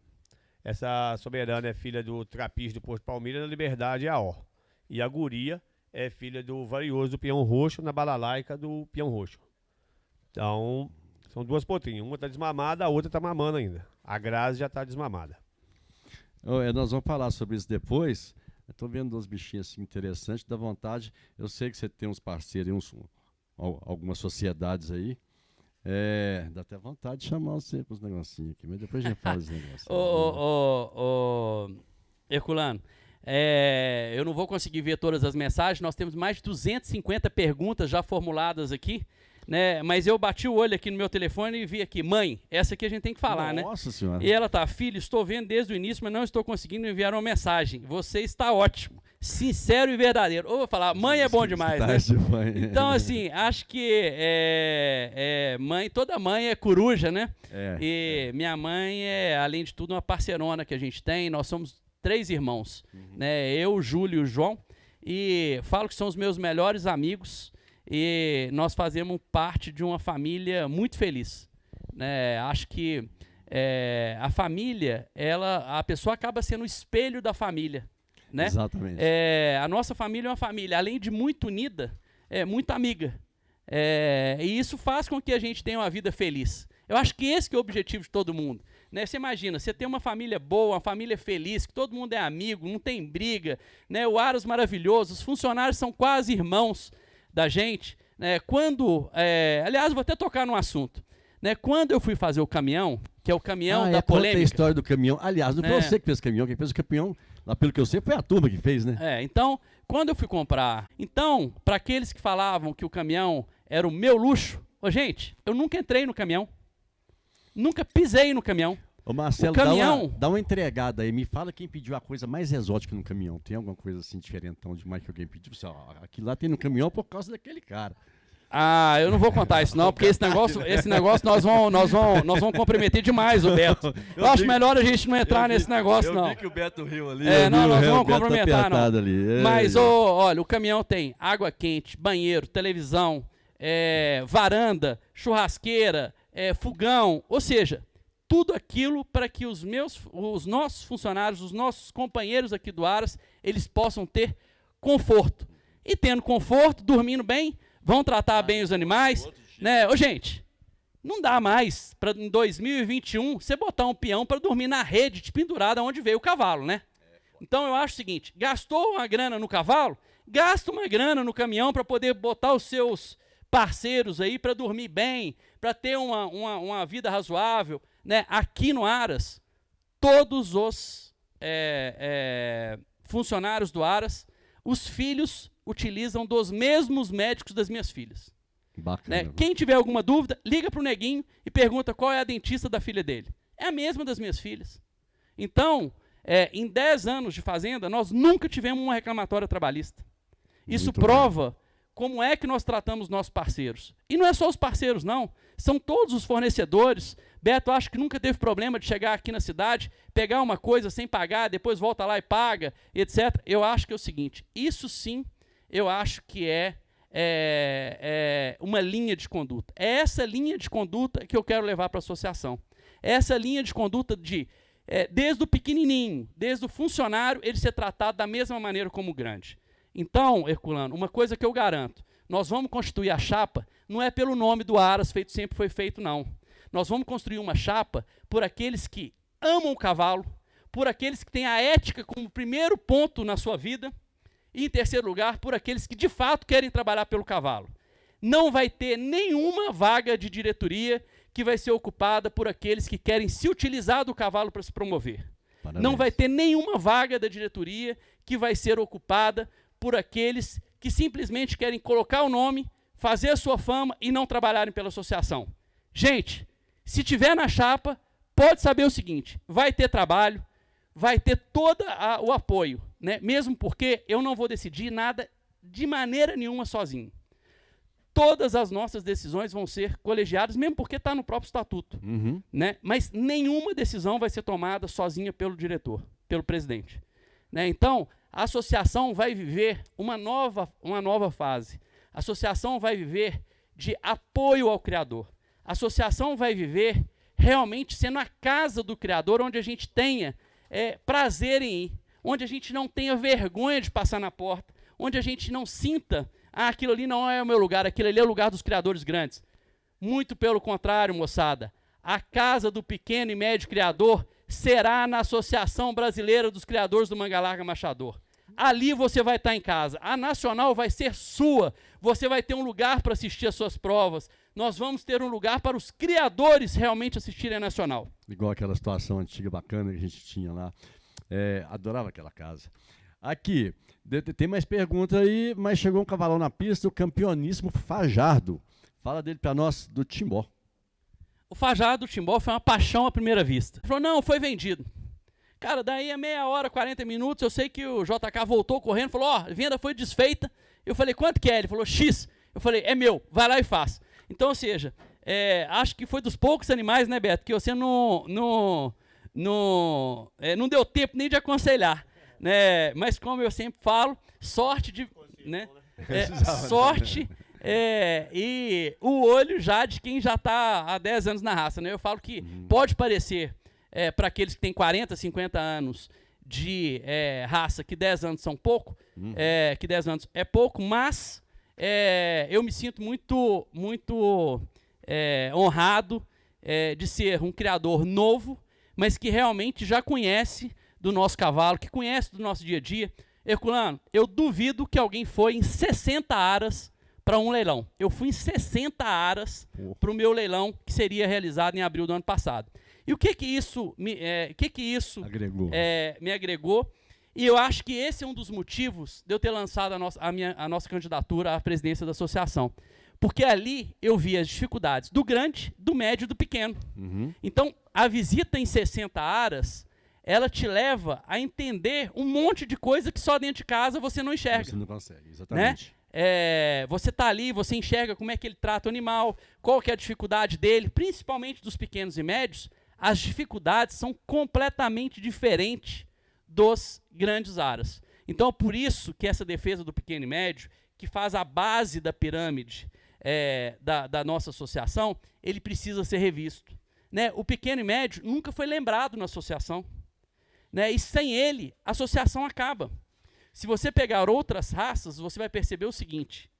Essa Soberana é filha do Trapiche do Porto Palmeiras, na Liberdade AO. E a guria é filha do Varioso do Peão Roxo, na Balalaica do Peão Roxo. Então, são duas potrinhas. Uma tá desmamada, a outra tá mamando ainda. A Grazi já tá desmamada. Nós vamos falar sobre isso depois, Estou vendo uns bichinhos assim, interessantes, dá vontade. Eu sei que você tem uns parceiros, algumas sociedades aí. Dá até vontade de chamar você para os negocinhos aqui, mas depois a gente fala esse negócio. Herculano, eu não vou conseguir ver todas as mensagens, nós temos mais de 250 perguntas já formuladas aqui, né? Mas eu bati o olho aqui no meu telefone e vi aqui, mãe, essa aqui a gente tem que falar, né? Nossa Senhora. E ela tá, filho, estou vendo desde o início, mas não estou conseguindo enviar uma mensagem. Você está ótimo, sincero e verdadeiro. Ou vou falar, mãe é bom demais, né? Então, assim, acho que mãe, toda mãe é coruja, né? E minha mãe é, além de tudo, uma parceirona que a gente tem. Nós somos 3 irmãos, né? Eu, o Júlio e o João. E falo que são os meus melhores amigos. E nós fazemos parte de uma família muito feliz, né? Acho que a família, a pessoa acaba sendo o espelho da família, né? Exatamente. A nossa família é uma família, além de muito unida, muito amiga. E isso faz com que a gente tenha uma vida feliz. Eu acho que esse que é o objetivo de todo mundo, né? Você imagina, você tem uma família boa, uma família feliz, que todo mundo é amigo, não tem briga, né? O Aras maravilhoso, os funcionários são quase irmãos da gente, né? Aliás, vou até tocar num assunto, né? Quando eu fui fazer o caminhão, que é o caminhão da polêmica. Conta a história do caminhão. Aliás, não foi você que fez o caminhão, quem fez o caminhão, lá pelo que eu sei, foi a turma que fez, né? Então, quando eu fui comprar, para aqueles que falavam que o caminhão era o meu luxo, gente, eu nunca entrei no caminhão, nunca pisei no caminhão. Ô Marcelo, dá uma entregada aí, me fala quem pediu a coisa mais exótica no caminhão. Tem alguma coisa assim diferentão demais que alguém pediu? Aquilo lá tem no caminhão por causa daquele cara. Eu não vou contar isso não, porque esse negócio nós vamos comprometer demais o Beto. Eu acho melhor a gente não entrar nesse negócio não. Eu vi que o Beto riu ali. Nós vamos comprometer não. Ali. Mas olha, o caminhão tem água quente, banheiro, televisão, varanda, churrasqueira, fogão, ou seja, tudo aquilo para que os nossos funcionários, os nossos companheiros aqui do Aras, eles possam ter conforto. E tendo conforto, dormindo bem, vão tratar bem os animais, né? Gente, não dá mais para em 2021 você botar um peão para dormir na rede de pendurada onde veio o cavalo, né? Então eu acho o seguinte, gastou uma grana no cavalo, gasta uma grana no caminhão para poder botar os seus parceiros aí para dormir bem, para ter uma vida razoável, né? Aqui no Aras, todos os funcionários do Aras, os filhos utilizam dos mesmos médicos das minhas filhas. Bacana. Né? Quem tiver alguma dúvida, liga para o Neguinho e pergunta qual é a dentista da filha dele. É a mesma das minhas filhas. Então, em 10 anos de fazenda, nós nunca tivemos uma reclamatória trabalhista. Isso prova como é que nós tratamos nossos parceiros. E não é só os parceiros, não. São todos os fornecedores. Beto, acho que nunca teve problema de chegar aqui na cidade, pegar uma coisa sem pagar, depois volta lá e paga, etc. Eu acho que é o seguinte, isso sim, eu acho que é uma linha de conduta. É essa linha de conduta que eu quero levar para a associação. É essa linha de conduta desde o pequenininho, desde o funcionário, ele ser tratado da mesma maneira como o grande. Então, Herculano, uma coisa que eu garanto, nós vamos constituir a chapa, não é pelo nome do Aras, sempre foi feito, não. Nós vamos construir uma chapa por aqueles que amam o cavalo, por aqueles que têm a ética como primeiro ponto na sua vida, e, em terceiro lugar, por aqueles que de fato querem trabalhar pelo cavalo. Não vai ter nenhuma vaga de diretoria que vai ser ocupada por aqueles que querem se utilizar do cavalo para se promover. Parabéns. Não vai ter nenhuma vaga da diretoria que vai ser ocupada por aqueles que simplesmente querem colocar o nome, fazer a sua fama e não trabalharem pela associação. Gente, se tiver na chapa, pode saber o seguinte, vai ter trabalho, vai ter todo o apoio, né? Mesmo porque eu não vou decidir nada de maneira nenhuma sozinho. Todas as nossas decisões vão ser colegiadas, mesmo porque está no próprio estatuto. Né? Mas nenhuma decisão vai ser tomada sozinha pelo diretor, pelo presidente. Né? Então, a associação vai viver uma nova fase. A associação vai viver de apoio ao criador. A associação vai viver realmente sendo a casa do criador, onde a gente tenha prazer em ir, onde a gente não tenha vergonha de passar na porta, onde a gente não sinta, aquilo ali não é o meu lugar, aquilo ali é o lugar dos criadores grandes. Muito pelo contrário, moçada. A casa do pequeno e médio criador será na Associação Brasileira dos Criadores do Manga Larga Machador. ali você vai estar em casa. A Nacional vai ser sua. Você vai ter um lugar para assistir as suas provas. Nós vamos ter um lugar para os criadores realmente assistirem a Nacional. Igual aquela situação antiga bacana que a gente tinha lá. Adorava aquela casa. Aqui, tem mais perguntas aí, mas chegou um cavalão na pista, o campeoníssimo Fajardo. Fala dele para nós, do Timbó. O Fajardo do Timbó foi uma paixão à primeira vista. Ele falou, não, foi vendido. Cara, daí a meia hora, 40 minutos, eu sei que o JK voltou correndo, falou, ó, a venda foi desfeita. Eu falei, quanto que é? Ele falou, X. Eu falei, é meu, vai lá e faz. Então, ou seja, acho que foi dos poucos animais, né, Beto, que você não deu tempo nem de aconselhar. Né? Mas como eu sempre falo, sorte de... Né? Sorte e o olho já de quem já está há 10 anos na raça. Né? Eu falo que pode parecer... para aqueles que têm 40, 50 anos de raça, que 10 anos são pouco, que 10 anos é pouco, mas eu me sinto muito, muito honrado de ser um criador novo, mas que realmente já conhece do nosso cavalo, que conhece do nosso dia a dia. Herculano, eu duvido que alguém foi em 60 aras para um leilão. Eu fui em 60 aras para o meu leilão, que seria realizado em abril do ano passado. E o que isso agregou? Me agregou? E eu acho que esse é um dos motivos de eu ter lançado a nossa candidatura à presidência da associação. Porque ali eu vi as dificuldades do grande, do médio e do pequeno. Então, a visita em 60 aras, ela te leva a entender um monte de coisa que só dentro de casa você não enxerga. Você não consegue, exatamente. Né? Você está ali, você enxerga como é que ele trata o animal, qual que é a dificuldade dele, principalmente dos pequenos e médios. As dificuldades são completamente diferentes dos grandes aras. Então, por isso que essa defesa do pequeno e médio, que faz a base da pirâmide da nossa associação, ele precisa ser revisto. Né? O pequeno e médio nunca foi lembrado na associação. Né? E sem ele, a associação acaba. Se você pegar outras raças, você vai perceber o seguinte,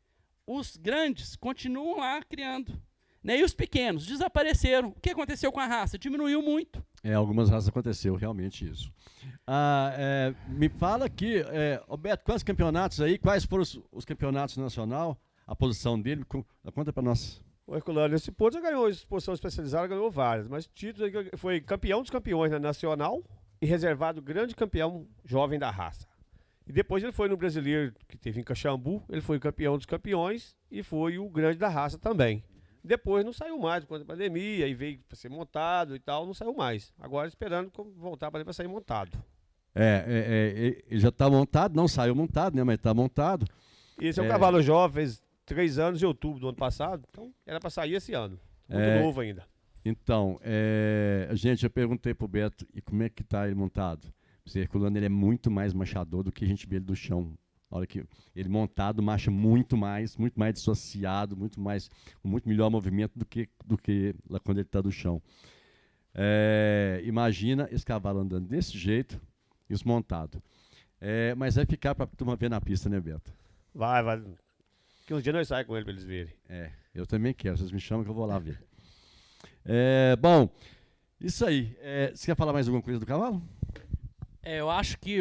os grandes continuam lá criando. Né? E os pequenos desapareceram. O que aconteceu com a raça? Diminuiu muito. Algumas raças aconteceu realmente isso. Me fala aqui, Roberto, quantos campeonatos aí? Quais foram os campeonatos nacional? A posição dele? Conta para nós. O Herculano, nesse ponto já ganhou exposição especializada, ganhou várias, mas título foi campeão dos campeões na Nacional e reservado grande campeão jovem da raça. E depois ele foi no Brasileiro, que teve em Caxambu, ele foi campeão dos campeões e foi o grande da raça também. Depois não saiu mais, por conta da pandemia, e veio para ser montado e tal, não saiu mais. Agora esperando voltar para sair montado. Ele já está montado, não saiu montado, né? Mas está montado. Esse é um cavalo jovem, fez 3 anos em outubro do ano passado, então era para sair esse ano. Muito novo ainda. Então, gente, eu perguntei pro Beto, e como é que tá ele montado? O Herculano, ele é muito mais machador do que a gente vê ele do chão. A hora que ele montado marcha muito mais dissociado, com muito melhor movimento do que lá quando ele está do chão. Imagina esse cavalo andando desse jeito, isso montado. Mas vai ficar para a turma ver na pista, né, Beto? Vai. Que uns dias nós saímos com ele para eles verem. Eu também quero, vocês me chamam que eu vou lá ver. Bom, isso aí. Você quer falar mais alguma coisa do cavalo? Eu acho que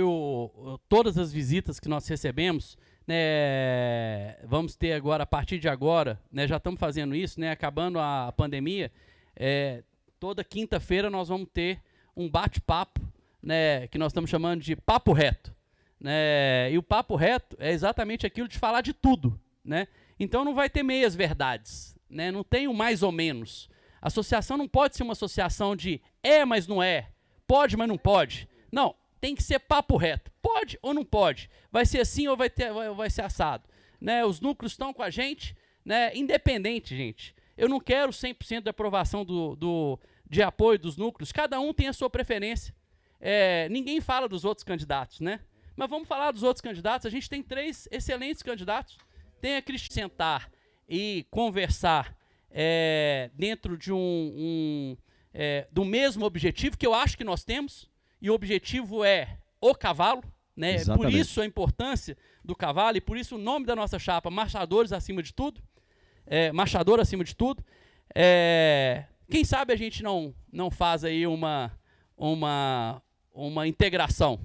todas as visitas que nós recebemos, né, vamos ter agora, a partir de agora, né, já estamos fazendo isso, né, acabando a pandemia, toda quinta-feira nós vamos ter um bate-papo, né, que nós estamos chamando de papo reto. Né, e o papo reto é exatamente aquilo de falar de tudo. Né? Então não vai ter meias verdades, né? Não tem o mais ou menos. A associação não pode ser uma associação de mas não é, pode, mas não pode. Não. Tem que ser papo reto. Pode ou não pode? Vai ser assim ou vai ser assado? Né? Os núcleos estão com a gente, né? Independente, gente. Eu não quero 100% de aprovação de apoio dos núcleos. Cada um tem a sua preferência. Ninguém fala dos outros candidatos, né? Mas vamos falar dos outros candidatos. A gente tem 3 excelentes candidatos. Tem a Cristi sentar e conversar dentro de do mesmo objetivo que eu acho que nós temos. E o objetivo é o cavalo, né? Por isso a importância do cavalo e por isso o nome da nossa chapa, Marchadores acima de tudo. Marchador acima de tudo. Quem sabe a gente não faz aí uma integração,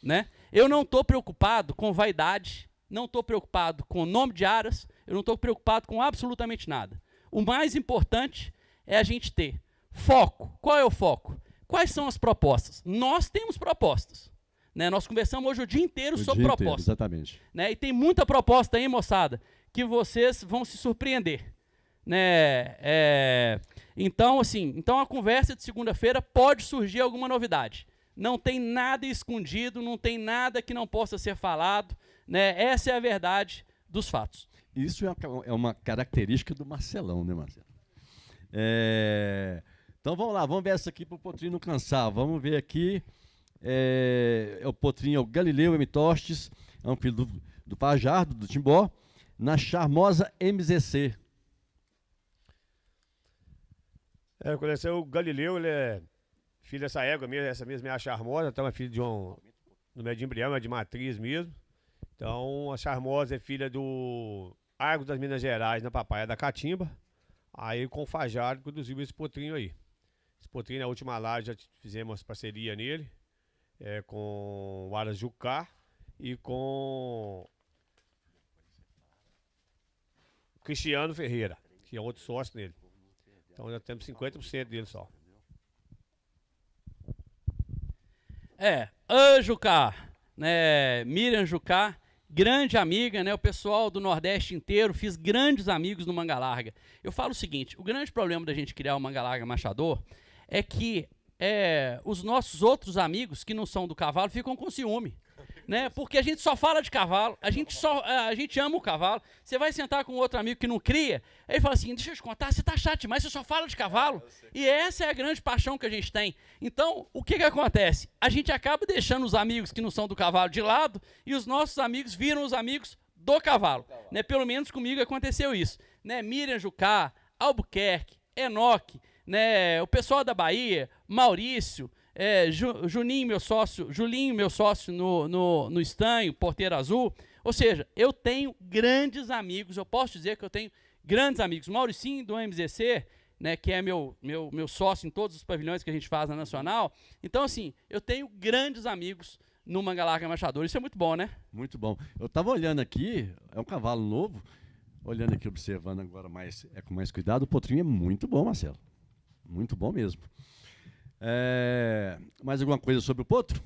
né? Eu não estou preocupado com vaidade, não estou preocupado com nome de áreas, eu não estou preocupado com absolutamente nada. O mais importante é a gente ter foco. Qual é o foco? Quais são as propostas? Nós temos propostas. Né? Nós conversamos hoje o dia inteiro sobre propostas. Exatamente. Né? E tem muita proposta aí, moçada, que vocês vão se surpreender. Né? Então, assim, então a conversa de segunda-feira pode surgir alguma novidade. Não tem nada escondido, não tem nada que não possa ser falado. Né? Essa é a verdade dos fatos. Isso é uma característica do Marcelão, né, Marcelo? Então vamos lá, vamos ver essa aqui para o Potrinho não cansar. Vamos ver aqui. O Potrinho é o Galileu M. Tostes, é um filho do Fajardo, do Timbó, na charmosa MZC. Conheceu o Galileu, ele é filho dessa égua mesmo, essa mesma é a charmosa, então é filho de não é de embrião, é de matriz mesmo. Então a charmosa é filha do Argos das Minas Gerais, na Papaya da Catimba. Aí com o Fajardo produziu esse potrinho aí. Esse potrinho, na última laje, já fizemos parceria nele, com o Aras Jucá e com o Cristiano Ferreira, que é outro sócio nele. Então já temos 50% dele só. Jucá, né, Miriam Jucá, grande amiga, né, o pessoal do Nordeste inteiro, fiz grandes amigos no Manga Larga. Eu falo o seguinte, o grande problema da gente criar o Manga Larga Machador é que os nossos outros amigos que não são do cavalo ficam com ciúme, né? Porque a gente só fala de cavalo, a gente ama o cavalo. Você vai sentar com outro amigo que não cria, aí ele fala assim, deixa eu te contar, você tá chato demais, você só fala de cavalo. E essa é a grande paixão que a gente tem. Então, o que acontece? A gente acaba deixando os amigos que não são do cavalo de lado e os nossos amigos viram os amigos do cavalo. Né? Pelo menos comigo aconteceu isso. Né? Miriam Jucá, Albuquerque, Enoque, né, o pessoal da Bahia, Maurício, Julinho, meu sócio no Estanho, Porteiro Azul. Ou seja, eu tenho grandes amigos, eu posso dizer que eu tenho grandes amigos. Mauricinho do MZC, né, que é meu sócio em todos os pavilhões que a gente faz na Nacional. Então, assim, eu tenho grandes amigos no Manga Larga Machador. Isso é muito bom, né? Muito bom. Eu estava olhando aqui, é um cavalo novo, olhando aqui, observando agora com mais cuidado, o potrinho é muito bom, Marcelo. Muito bom mesmo. Mais alguma coisa sobre o potro?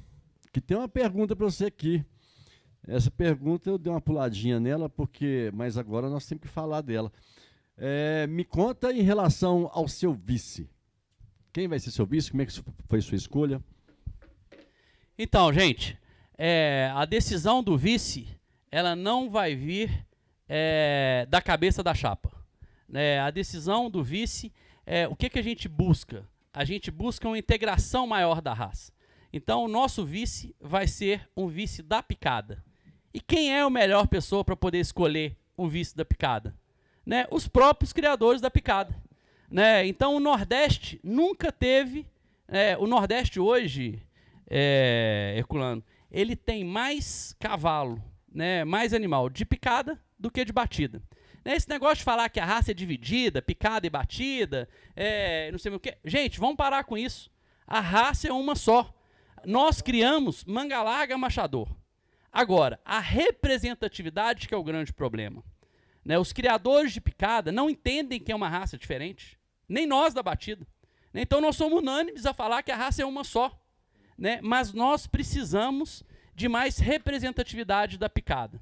Que tem uma pergunta para você aqui. Essa pergunta eu dei uma puladinha nela, mas agora nós temos que falar dela. Me conta em relação ao seu vice. Quem vai ser seu vice? Como é que foi sua escolha? Então, gente, a decisão do vice, ela não vai vir da cabeça da chapa. A decisão do vice, o que a gente busca? A gente busca uma integração maior da raça. Então, o nosso vice vai ser um vice da picada. E quem é a melhor pessoa para poder escolher o vice da picada? Né? Os próprios criadores da picada. Né? Então, o Nordeste nunca teve... o Nordeste hoje, Herculano, ele tem mais cavalo, né, mais animal de picada do que de batida. Esse negócio de falar que a raça é dividida, picada e batida, não sei o que. Gente, vamos parar com isso. A raça é uma só. Nós criamos Manga Larga Machador. Agora, a representatividade que é o grande problema. Né? Os criadores de picada não entendem que é uma raça diferente. Nem nós da batida. Então nós somos unânimes a falar que a raça é uma só. Né? Mas nós precisamos de mais representatividade da picada.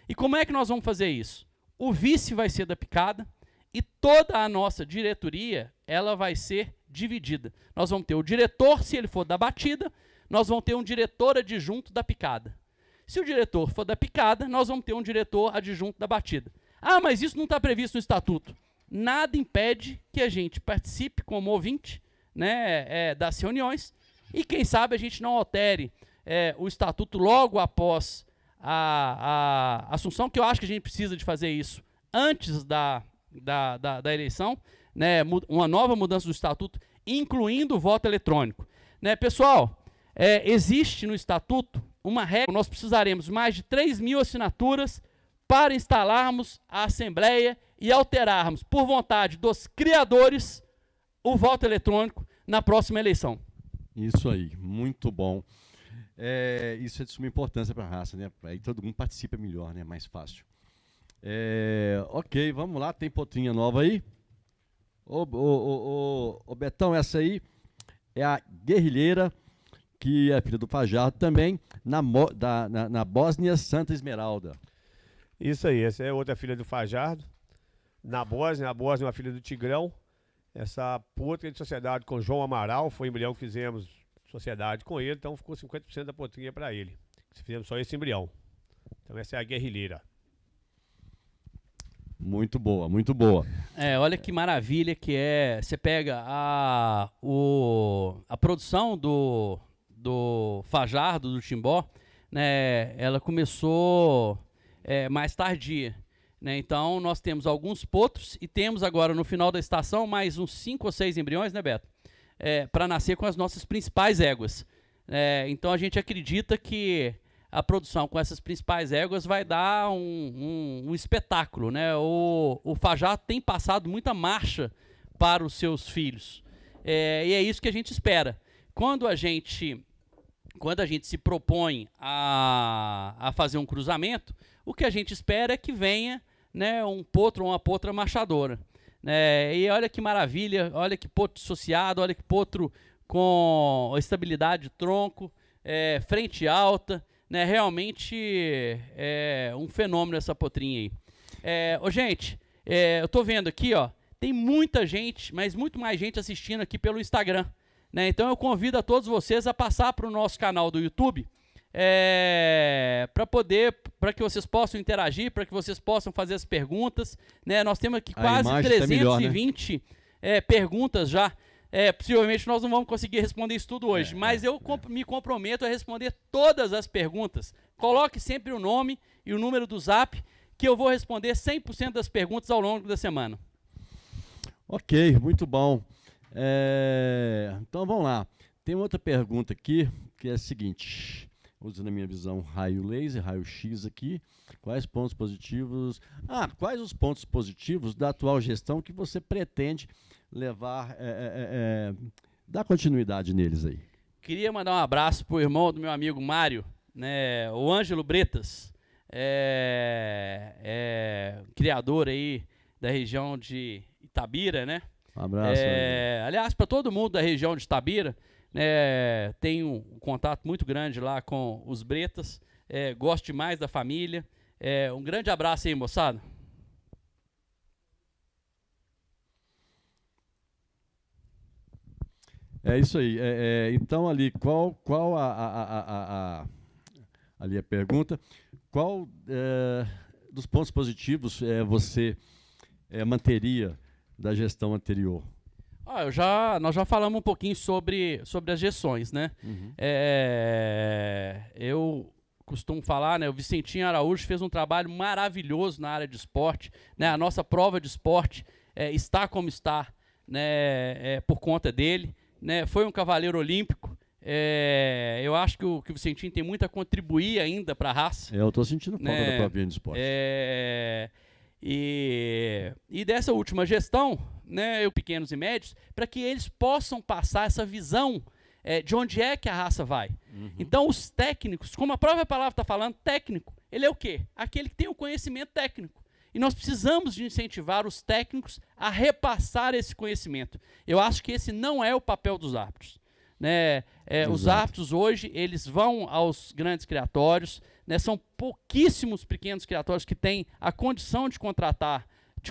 E como é que nós vamos fazer isso? O vice vai ser da picada e toda a nossa diretoria ela vai ser dividida. Nós vamos ter o diretor, se ele for da batida, nós vamos ter um diretor adjunto da picada. Se o diretor for da picada, nós vamos ter um diretor adjunto da batida. Ah, mas isso não está previsto no estatuto. Nada impede que a gente participe como ouvinte, né, das reuniões e quem sabe a gente não altere o estatuto logo após a assunção, que eu acho que a gente precisa de fazer isso antes da eleição, né, uma nova mudança do estatuto, incluindo o voto eletrônico. Né, pessoal, existe no estatuto uma regra, nós precisaremos mais de 3.000 assinaturas para instalarmos a Assembleia e alterarmos, por vontade dos criadores, o voto eletrônico na próxima eleição. Isso aí, muito bom. Isso é de suma importância para a raça, né? Aí todo mundo participa melhor, né? Mais fácil. Ok, vamos lá, tem potrinha nova aí. Ô Betão, essa aí é a guerrilheira, que é filha do Fajardo também, na Bósnia Santa Esmeralda. Isso aí, essa é outra filha do Fajardo. Na Bósnia, a Bósnia é uma filha do Tigrão. Essa potra de sociedade com João Amaral, foi o embrião que fizemos sociedade com ele, então ficou 50% da potrinha para ele. Fizemos só esse embrião. Então essa é a guerrilheira. Muito boa, muito boa. Olha que maravilha que é. Você pega a produção do Fajardo, do Timbó, né? Ela começou mais tardia. Né? Então, nós temos alguns potros e temos agora, no final da estação, mais uns 5 ou 6 embriões, né, Beto? Para nascer com as nossas principais éguas. Então, a gente acredita que a produção com essas principais éguas vai dar um espetáculo. Né? O Fajardo tem passado muita marcha para os seus filhos. E é isso que a gente espera. Quando a gente se propõe a fazer um cruzamento, o que a gente espera é que venha, né, um potro ou uma potra machadora. E olha que maravilha, olha que potro dissociado, olha que potro com estabilidade de tronco, frente alta, né, realmente é um fenômeno essa potrinha aí. Gente, eu estou vendo aqui, ó, tem muita gente, mas muito mais gente assistindo aqui pelo Instagram. Né? Então eu convido a todos vocês a passar para o nosso canal do YouTube, para que vocês possam interagir, para que vocês possam fazer as perguntas. Né? Nós temos aqui quase 320 perguntas já. Possivelmente nós não vamos conseguir responder isso tudo hoje, mas eu me comprometo a responder todas as perguntas. Coloque sempre o nome e o número do Zap, que eu vou responder 100% das perguntas ao longo da semana. Ok, muito bom. Então vamos lá. Tem outra pergunta aqui, que é a seguinte: usando a minha visão raio laser, raio X aqui, quais pontos positivos? Quais os pontos positivos da atual gestão que você pretende levar, dar continuidade neles aí? Queria mandar um abraço pro irmão do meu amigo Mário, né, o Ângelo Bretas, criador aí da região de Itabira, né? Um abraço. Aliás, para todo mundo da região de Itabira, tenho um contato muito grande lá com os Bretas, gosto demais da família. Um grande abraço aí, moçada. É isso aí. Então, ali, qual ali a pergunta, qual dos pontos positivos você manteria da gestão anterior? Nós já falamos um pouquinho sobre as gestões, né? Uhum. Eu costumo falar, né? O Vicentinho Araújo fez um trabalho maravilhoso na área de esporte, né? A nossa prova de esporte está como está, né? Por conta dele, né? Foi um cavaleiro olímpico. Eu acho que o Vicentinho tem muito a contribuir ainda para a raça. Eu estou sentindo falta da provinha de esporte. E dessa última gestão, né, pequenos e médios, para que eles possam passar essa visão de onde é que a raça vai. Uhum. Então, os técnicos, como a própria palavra está falando, técnico, ele é o quê? Aquele que tem o conhecimento técnico. E nós precisamos de incentivar os técnicos a repassar esse conhecimento. Eu acho que esse não é o papel dos árbitros. Né? Os árbitros hoje, eles vão aos grandes criatórios, né? São pouquíssimos pequenos criatórios que têm a condição de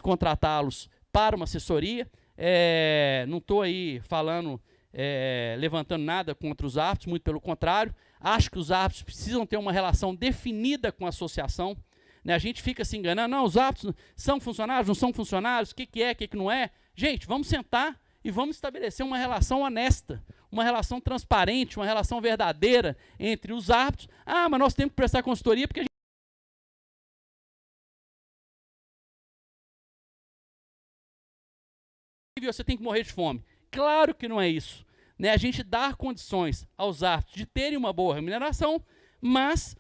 contratá-los para uma assessoria. Não estou aí falando, levantando nada contra os árbitros, muito pelo contrário. Acho que os árbitros precisam ter uma relação definida com a associação. Né? A gente fica se enganando, não, os árbitros são funcionários, não são funcionários, o que é, o que não é. Gente, vamos sentar e vamos estabelecer uma relação honesta, uma relação transparente, uma relação verdadeira entre os árbitros. Mas nós temos que prestar consultoria porque você tem que morrer de fome. Claro que não é isso. Né? A gente dá condições aos árbitros de terem uma boa remuneração, mas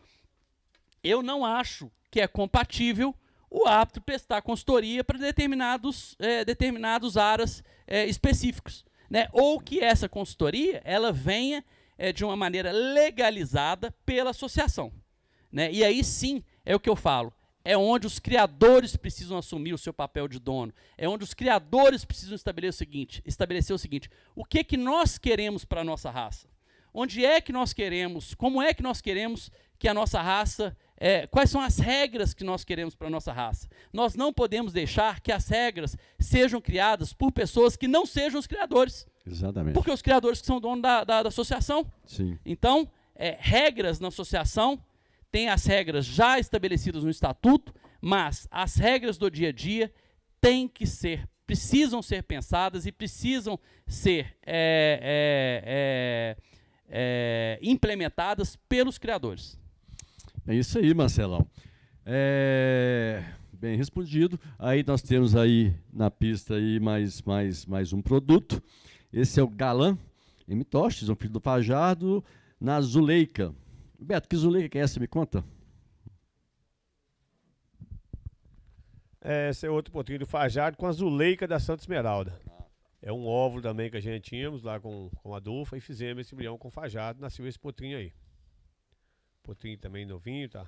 eu não acho que é compatível o árbitro prestar consultoria para determinados áreas específicos. Né? Ou que essa consultoria ela venha de uma maneira legalizada pela associação. Né? E aí sim, é o que eu falo, é onde os criadores precisam assumir o seu papel de dono, é onde os criadores precisam estabelecer o seguinte, o que nós queremos para a nossa raça? Onde é que nós queremos, como é que nós queremos que a nossa raça, quais são as regras que nós queremos para a nossa raça? Nós não podemos deixar que as regras sejam criadas por pessoas que não sejam os criadores. Exatamente. Porque os criadores que são donos da associação. Sim. Então, regras na associação, tem as regras já estabelecidas no estatuto, mas as regras do dia a dia precisam ser pensadas e precisam ser implementadas pelos criadores. É isso aí, Marcelão. Bem respondido. Aí nós temos aí na pista aí mais um produto. Esse é o Galã M-Tostes, um filho do Fajardo, na Zuleika. Beto, que Zuleika que é essa? Me conta. Esse é outro potrinho do Fajardo com a Zuleika da Santa Esmeralda. É um óvulo também que a gente tínhamos lá com a Adolfa e fizemos esse embrião com o Fajardo, nasceu esse potrinho aí. Potrinho também novinho, tá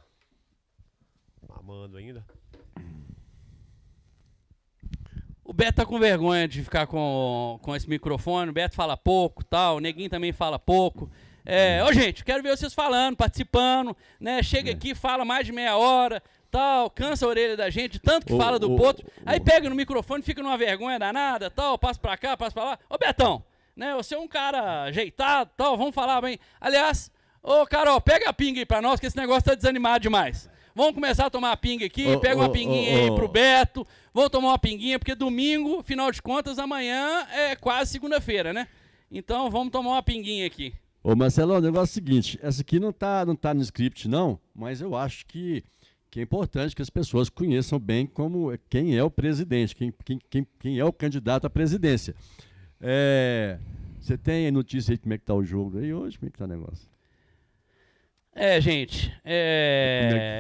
mamando ainda. O Beto tá com vergonha de ficar com esse microfone, o Beto fala pouco, tal, o Neguinho também fala pouco. Gente, quero ver vocês falando, participando, né? Chega aqui, fala mais de meia hora, tal, cansa a orelha da gente, tanto que fala do potro, aí pega no microfone, fica numa vergonha danada, tal, passa pra cá, passa pra lá. Ô Betão, né? Você é um cara ajeitado, tal, vamos falar bem. Aliás, ô Carol, pega a pinga aí pra nós, que esse negócio tá desanimado demais. Vamos começar a tomar a pinga aqui, pega uma pinguinha aí pro Beto, vamos tomar uma pinguinha, porque domingo, final de contas, amanhã é quase segunda-feira, né? Então vamos tomar uma pinguinha aqui. Ô Marcelo, o negócio é o seguinte, essa aqui não tá no script não, mas eu acho que é importante que as pessoas conheçam bem quem é o presidente, quem é o candidato à presidência. Você tem notícia aí de como é que tá o jogo aí hoje? Como é que tá o negócio? Gente,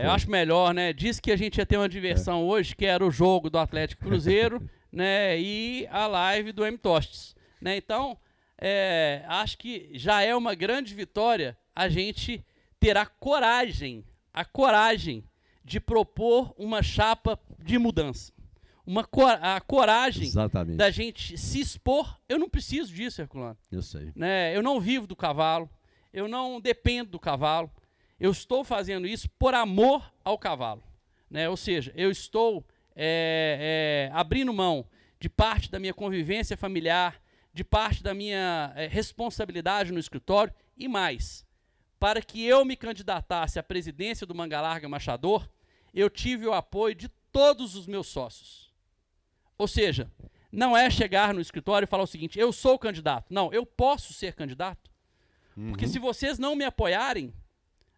eu acho melhor, né? Disse que a gente ia ter uma diversão hoje, que era o jogo do Atlético Cruzeiro, né? E a live do M-Tostes, né? Então, acho que já é uma grande vitória a gente ter a coragem de propor uma chapa de mudança. A coragem Exatamente. da gente se expor. Eu não preciso disso, Herculano. Eu sei. Né? Eu não vivo do cavalo, eu não dependo do cavalo. Eu estou fazendo isso por amor ao cavalo. Né? Ou seja, eu estou abrindo mão de parte da minha convivência familiar, de parte da minha responsabilidade no escritório e mais. Para que eu me candidatasse à presidência do Manga Larga Machador, eu tive o apoio de todos os meus sócios. Ou seja, não é chegar no escritório e falar o seguinte, eu sou o candidato. Não, eu posso ser candidato. Porque se vocês não me apoiarem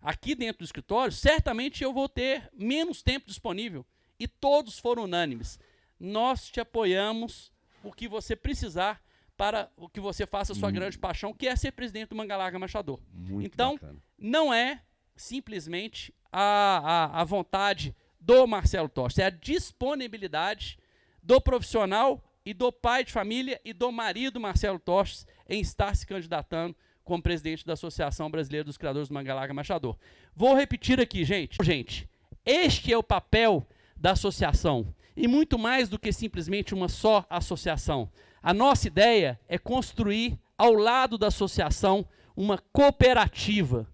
aqui dentro do escritório, certamente eu vou ter menos tempo disponível. E todos foram unânimes. Nós te apoiamos o que você precisar para o que você faça a sua grande paixão, que é ser presidente do Manga Larga Machador. Muito então, bacana. Não é simplesmente a vontade do Marcelo Tostes, é a disponibilidade do profissional e do pai de família e do marido Marcelo Tostes em estar se candidatando como presidente da Associação Brasileira dos Criadores do Manga Larga Machador. Vou repetir aqui, gente. Este é o papel da associação. E muito mais do que simplesmente uma só associação. A nossa ideia é construir, ao lado da associação, uma cooperativa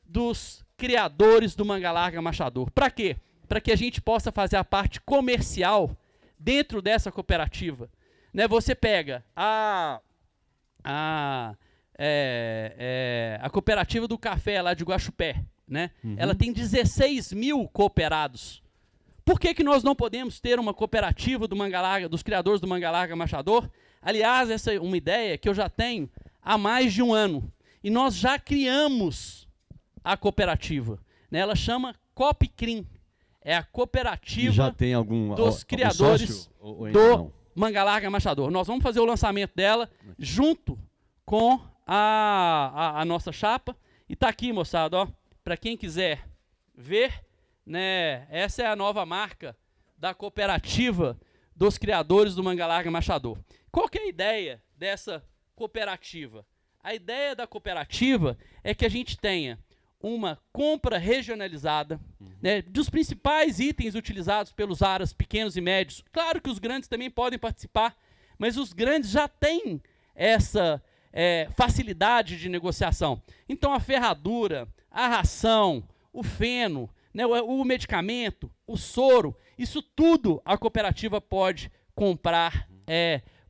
dos criadores do Manga Larga Machador. Para quê? Para que a gente possa fazer a parte comercial dentro dessa cooperativa. Né? Você pega a cooperativa do café lá de Guaxupé, né? Ela tem 16 mil cooperados. Por que nós não podemos ter uma cooperativa do Manga Larga, dos criadores do Manga Larga Machador? Aliás, essa é uma ideia que eu já tenho há mais de um ano. E nós já criamos a cooperativa. Né? Ela chama Copcrim. É a cooperativa já tem dos criadores do Manga Larga Machador. Nós vamos fazer o lançamento dela junto com a nossa chapa. E tá aqui, moçada, ó, para quem quiser ver, né, essa é a nova marca da cooperativa dos criadores do Manga Larga Machador. Qual que é a ideia dessa cooperativa? A ideia da cooperativa é que a gente tenha uma compra regionalizada, né, dos principais itens utilizados pelos aras pequenos e médios. Claro que os grandes também podem participar, mas os grandes já têm essa facilidade de negociação. Então a ferradura, a ração, o feno, né, o medicamento, o soro, isso tudo a cooperativa pode comprar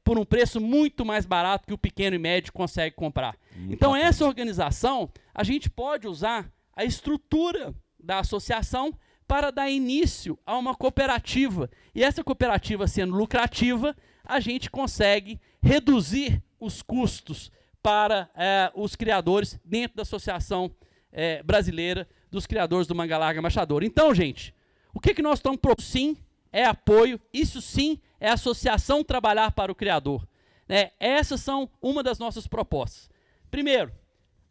por um preço muito mais barato que o pequeno e médio consegue comprar. Então essa organização, a gente pode usar a estrutura da associação para dar início a uma cooperativa. E essa cooperativa sendo lucrativa, a gente consegue reduzir os custos para os criadores dentro da Associação Brasileira dos Criadores do Manga Larga Machadora. Então, gente, o que nós estamos propondo? Sim, é apoio, isso sim é associação trabalhar para o criador. Né? Essas são uma das nossas propostas. Primeiro,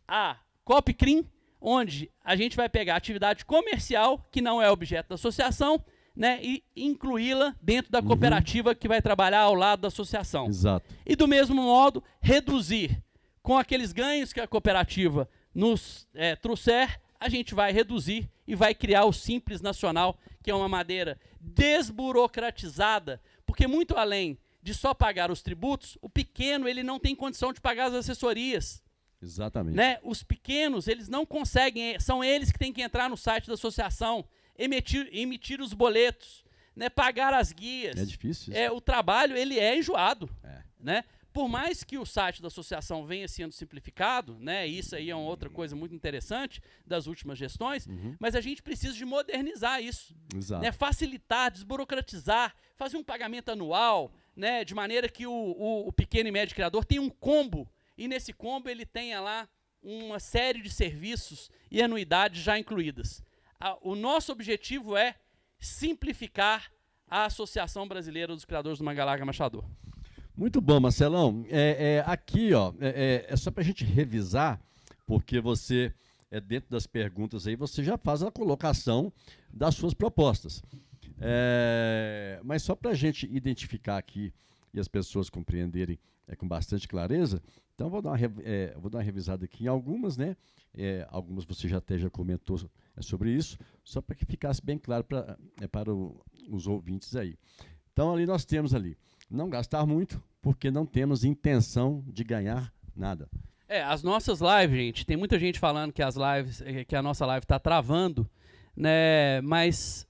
a Copcrim, onde a gente vai pegar a atividade comercial, que não é objeto da associação, né, e incluí-la dentro da cooperativa que vai trabalhar ao lado da associação. Exato. E do mesmo modo, reduzir com aqueles ganhos que a cooperativa nos trouxer, a gente vai reduzir e vai criar o Simples Nacional, que é uma maneira desburocratizada, porque muito além de só pagar os tributos, o pequeno ele não tem condição de pagar as assessorias. Exatamente. Né? Os pequenos, eles não conseguem, são eles que têm que entrar no site da associação, emitir os boletos, né? Pagar as guias. É difícil isso. O trabalho ele é enjoado. Né? Por mais que o site da associação venha sendo simplificado, né, isso aí é uma outra coisa muito interessante das últimas gestões, mas a gente precisa de modernizar isso, né, facilitar, desburocratizar, fazer um pagamento anual, né, de maneira que o pequeno e médio criador tenha um combo, e nesse combo ele tenha lá uma série de serviços e anuidades já incluídas. O nosso objetivo é simplificar a Associação Brasileira dos Criadores do Manga Larga Machador. Muito bom, Marcelão. Aqui, ó, é só para a gente revisar, porque você, dentro das perguntas aí, você já faz a colocação das suas propostas. Mas só para a gente identificar aqui e as pessoas compreenderem com bastante clareza, então eu vou dar uma revisada aqui em algumas, né? Algumas você já comentou sobre isso, só para que ficasse bem claro para os ouvintes aí. Então ali nós temos não gastar muito, porque não temos intenção de ganhar nada. As nossas lives, gente, tem muita gente falando que que a nossa live está travando, né? Mas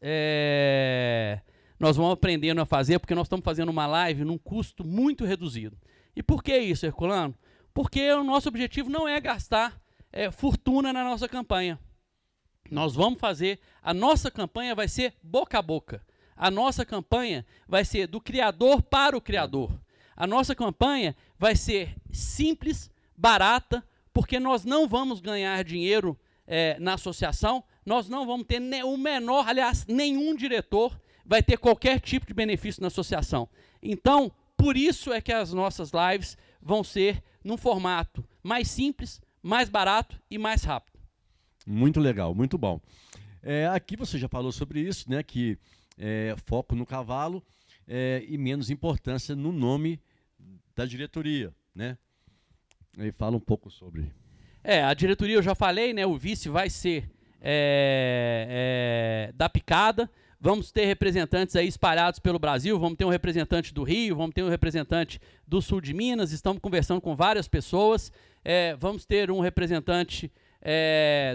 nós vamos aprendendo a fazer, porque nós estamos fazendo uma live num custo muito reduzido. E por que isso, Herculano? Porque o nosso objetivo não é gastar fortuna na nossa campanha. Nós vamos fazer, a nossa campanha vai ser boca a boca. A nossa campanha vai ser do criador para o criador. A nossa campanha vai ser simples, barata, porque nós não vamos ganhar dinheiro na associação, nós não vamos ter o menor, aliás, nenhum diretor vai ter qualquer tipo de benefício na associação. Então, por isso é que as nossas lives vão ser num formato mais simples, mais barato e mais rápido. Muito legal, muito bom. Aqui você já falou sobre isso, né, que foco no cavalo e menos importância no nome da diretoria, né? E fala um pouco sobre. A diretoria eu já falei, né? O vice vai ser da picada. Vamos ter representantes aí espalhados pelo Brasil. Vamos ter um representante do Rio, vamos ter um representante do sul de Minas. Estamos conversando com várias pessoas. Vamos ter um representante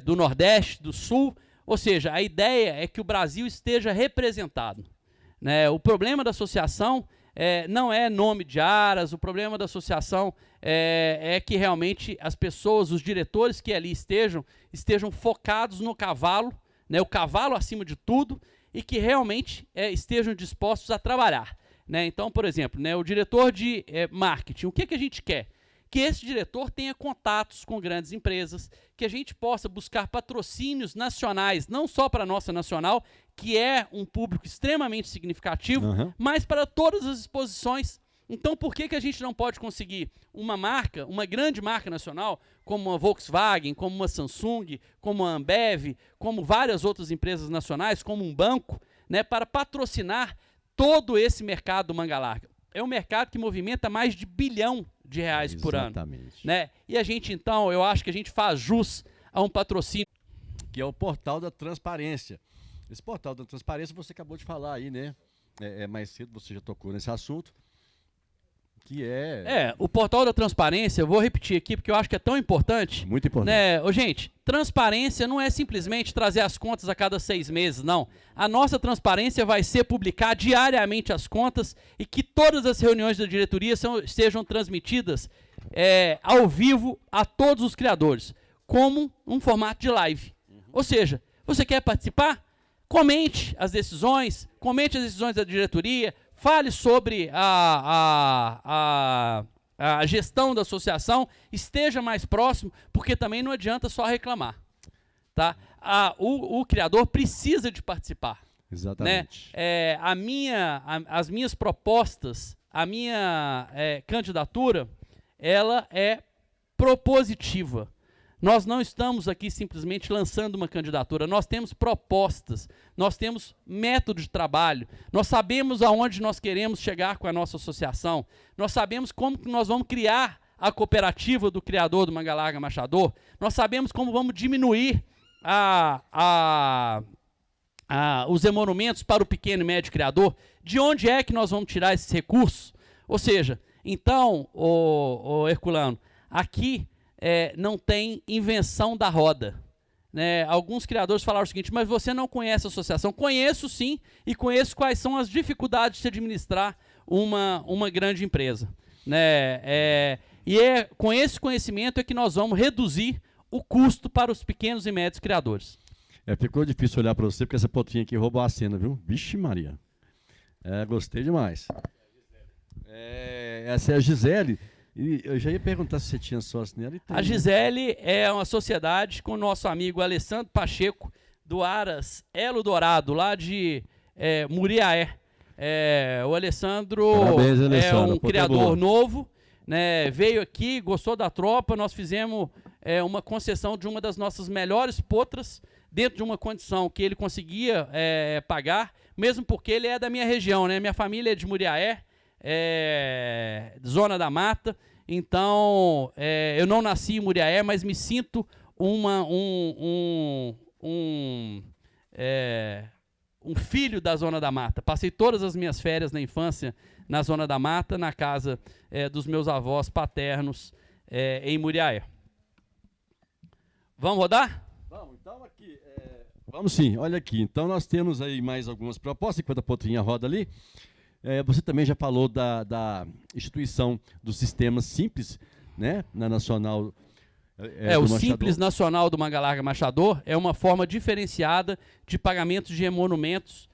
do Nordeste, do Sul. Ou seja, a ideia é que o Brasil esteja representado. Né? O problema da associação não é nome de aras, o problema da associação é que realmente as pessoas, os diretores que ali estejam focados no cavalo, né? O cavalo acima de tudo, e que realmente estejam dispostos a trabalhar. Né? Então, por exemplo, né, o diretor de marketing, o que a gente quer? Que esse diretor tenha contatos com grandes empresas, que a gente possa buscar patrocínios nacionais, não só para a nossa nacional, que é um público extremamente significativo, mas para todas as exposições. Então, por que a gente não pode conseguir uma marca, uma grande marca nacional, como a Volkswagen, como uma Samsung, como a Ambev, como várias outras empresas nacionais, como um banco, né, para patrocinar todo esse mercado do manga larga? É um mercado que movimenta mais de R$ 1 bilhão de reais por ano. Exatamente. Né? E a gente, então, eu acho que a gente faz jus a um patrocínio. Que é o portal da transparência. Esse portal da transparência você acabou de falar aí, né? Mais cedo você já tocou nesse assunto. Que o portal da transparência, eu vou repetir aqui porque eu acho que é tão importante. Muito importante. Né? Ô, gente, transparência não é simplesmente trazer as contas a cada 6 meses, não. A nossa transparência vai ser publicar diariamente as contas e que todas as reuniões da diretoria sejam transmitidas ao vivo a todos os criadores, como um formato de live. Ou seja, você quer participar? Comente as decisões da diretoria, fale sobre a gestão da associação, esteja mais próximo, porque também não adianta só reclamar. Tá? O criador precisa de participar. Exatamente. Né? As minhas propostas, a minha candidatura, ela é propositiva. Nós não estamos aqui simplesmente lançando uma candidatura, nós temos propostas, nós temos método de trabalho, nós sabemos aonde nós queremos chegar com a nossa associação, nós sabemos como que nós vamos criar a cooperativa do criador do Manga Larga Machador, nós sabemos como vamos diminuir os emolumentos para o pequeno e médio criador, de onde é que nós vamos tirar esses recursos? Ou seja, então, Herculano, aqui não tem invenção da roda. Né? Alguns criadores falaram o seguinte, mas você não conhece a associação. Conheço sim, e conheço quais são as dificuldades de se administrar uma grande empresa. Né? Com esse conhecimento é que nós vamos reduzir o custo para os pequenos e médios criadores. Ficou difícil olhar para você, porque essa potrinha aqui roubou a cena, viu? Vixe Maria. Gostei demais. Essa é a Gisele. E eu já ia perguntar se você tinha sócio nela. A Gisele é uma sociedade com o nosso amigo Alessandro Pacheco, do Aras Elo Dourado, lá de Muriaé. O Alessandro é um criador novo, né? Veio aqui, gostou da tropa, nós fizemos uma concessão de uma das nossas melhores potras, dentro de uma condição que ele conseguia pagar, mesmo porque ele é da minha região, né? Minha família é de Muriaé, Zona da Mata, então eu não nasci em Muriaé, mas me sinto um filho da Zona da Mata. Passei todas as minhas férias na infância na Zona da Mata, na casa dos meus avós paternos em Muriaé. Vamos rodar? Vamos, então aqui. Vamos sim, olha aqui. Então nós temos aí mais algumas propostas, enquanto a potrinha roda ali. Você também já falou da instituição dos sistemas simples, né, na Nacional. O Simples Nacional do Manga Larga Machador é uma forma diferenciada de pagamento de emolumentos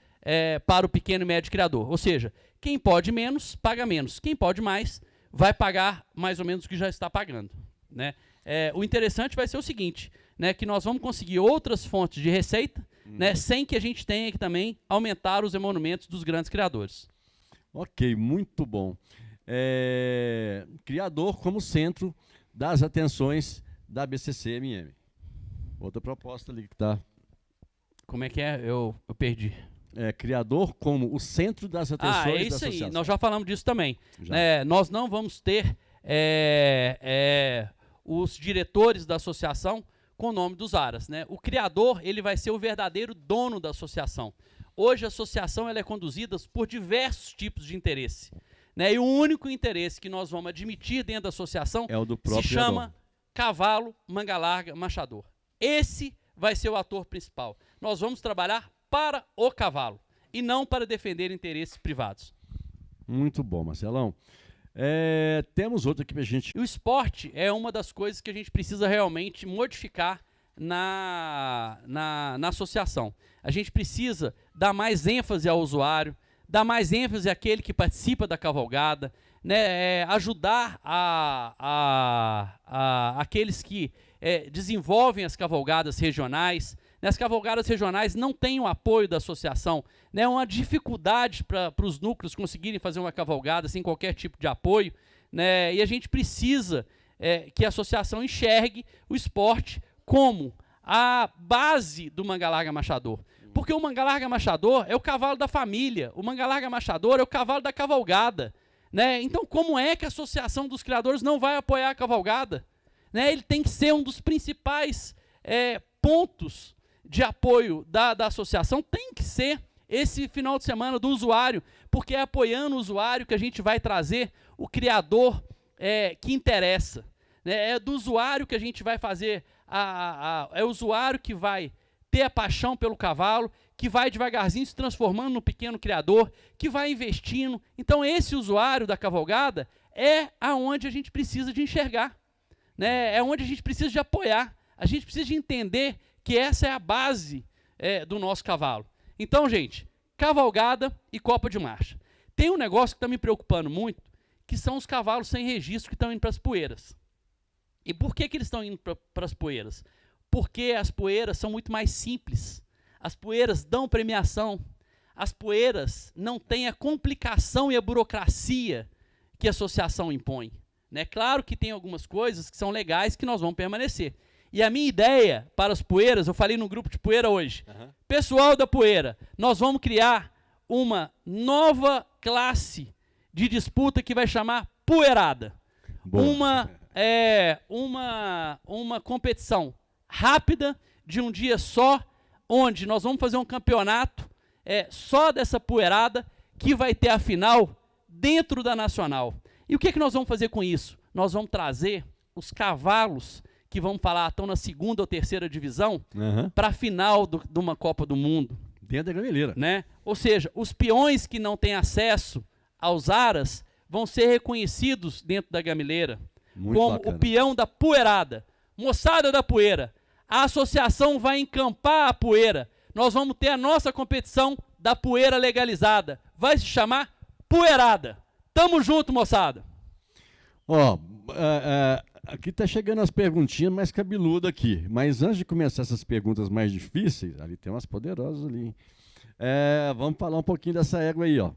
para o pequeno e médio criador. Ou seja, quem pode menos, paga menos. Quem pode mais, vai pagar mais ou menos o que já está pagando. Né? O interessante vai ser o seguinte, né, que nós vamos conseguir outras fontes de receita, né, sem que a gente tenha que também aumentar os emolumentos dos grandes criadores. Ok, muito bom. Criador como centro das atenções da BCC-MM. Outra proposta ali que está... Como é que é? Eu perdi. Criador como o centro das atenções da isso associação. Aí, nós já falamos disso também. Nós não vamos ter os diretores da associação com o nome dos Aras. Né? O criador ele vai ser o verdadeiro dono da associação. Hoje a associação ela é conduzida por diversos tipos de interesse. Né? E o único interesse que nós vamos admitir dentro da associação é o do próprio se chama Cavalo Manga Larga Machador. Esse vai ser o ator principal. Nós vamos trabalhar para o cavalo e não para defender interesses privados. Muito bom, Marcelão. Temos outro aqui para a gente. O esporte é uma das coisas que a gente precisa realmente modificar na associação. A gente precisa dar mais ênfase ao usuário, dar mais ênfase àquele que participa da cavalgada, né, ajudar aqueles que desenvolvem as cavalgadas regionais. As cavalgadas regionais não têm o apoio da associação, né, é uma dificuldade para os núcleos conseguirem fazer uma cavalgada sem qualquer tipo de apoio, né, e a gente precisa que a associação enxergue o esporte como a base do Manga Larga Machador. Porque o Manga Larga Machador é o cavalo da família, o Manga Larga Machador é o cavalo da cavalgada. Né? Então, como é que a Associação dos Criadores não vai apoiar a cavalgada? Né? Ele tem que ser um dos principais pontos de apoio da associação, tem que ser esse final de semana do usuário, porque é apoiando o usuário que a gente vai trazer o criador que interessa. Né? É do usuário que a gente vai fazer, é o usuário que vai ter a paixão pelo cavalo, que vai devagarzinho se transformando no pequeno criador, que vai investindo. Então esse usuário da cavalgada é aonde a gente precisa de enxergar. Né? É onde a gente precisa de apoiar. A gente precisa de entender que essa é a base do nosso cavalo. Então, gente, cavalgada e copa de marcha. Tem um negócio que está me preocupando muito, que são os cavalos sem registro que estão indo para as poeiras. E por que eles estão indo para as poeiras? Porque as poeiras são muito mais simples. As poeiras dão premiação. As poeiras não têm a complicação e a burocracia que a associação impõe. Né? Claro que tem algumas coisas que são legais que nós vamos permanecer. E a minha ideia para as poeiras, eu falei no grupo de poeira hoje, pessoal da poeira, nós vamos criar uma nova classe de disputa que vai chamar poeirada. Uma competição rápida, de um dia só, onde nós vamos fazer um campeonato só dessa poeirada, que vai ter a final dentro da Nacional. E o que nós vamos fazer com isso? Nós vamos trazer os cavalos que vamos falar estão na 2ª ou 3ª divisão para a final de uma Copa do Mundo. Dentro da gameleira. Né? Ou seja, os peões que não têm acesso aos aras vão ser reconhecidos dentro da gameleira. Muito como bacana. O peão da poeirada. Moçada da poeira. A associação vai encampar a poeira. Nós vamos ter a nossa competição da poeira legalizada. Vai se chamar poeirada. Tamo junto, moçada. Ó, aqui tá chegando as perguntinhas mais cabeludas aqui. Mas antes de começar essas perguntas mais difíceis, ali tem umas poderosas ali, hein? Vamos falar um pouquinho dessa égua aí, ó.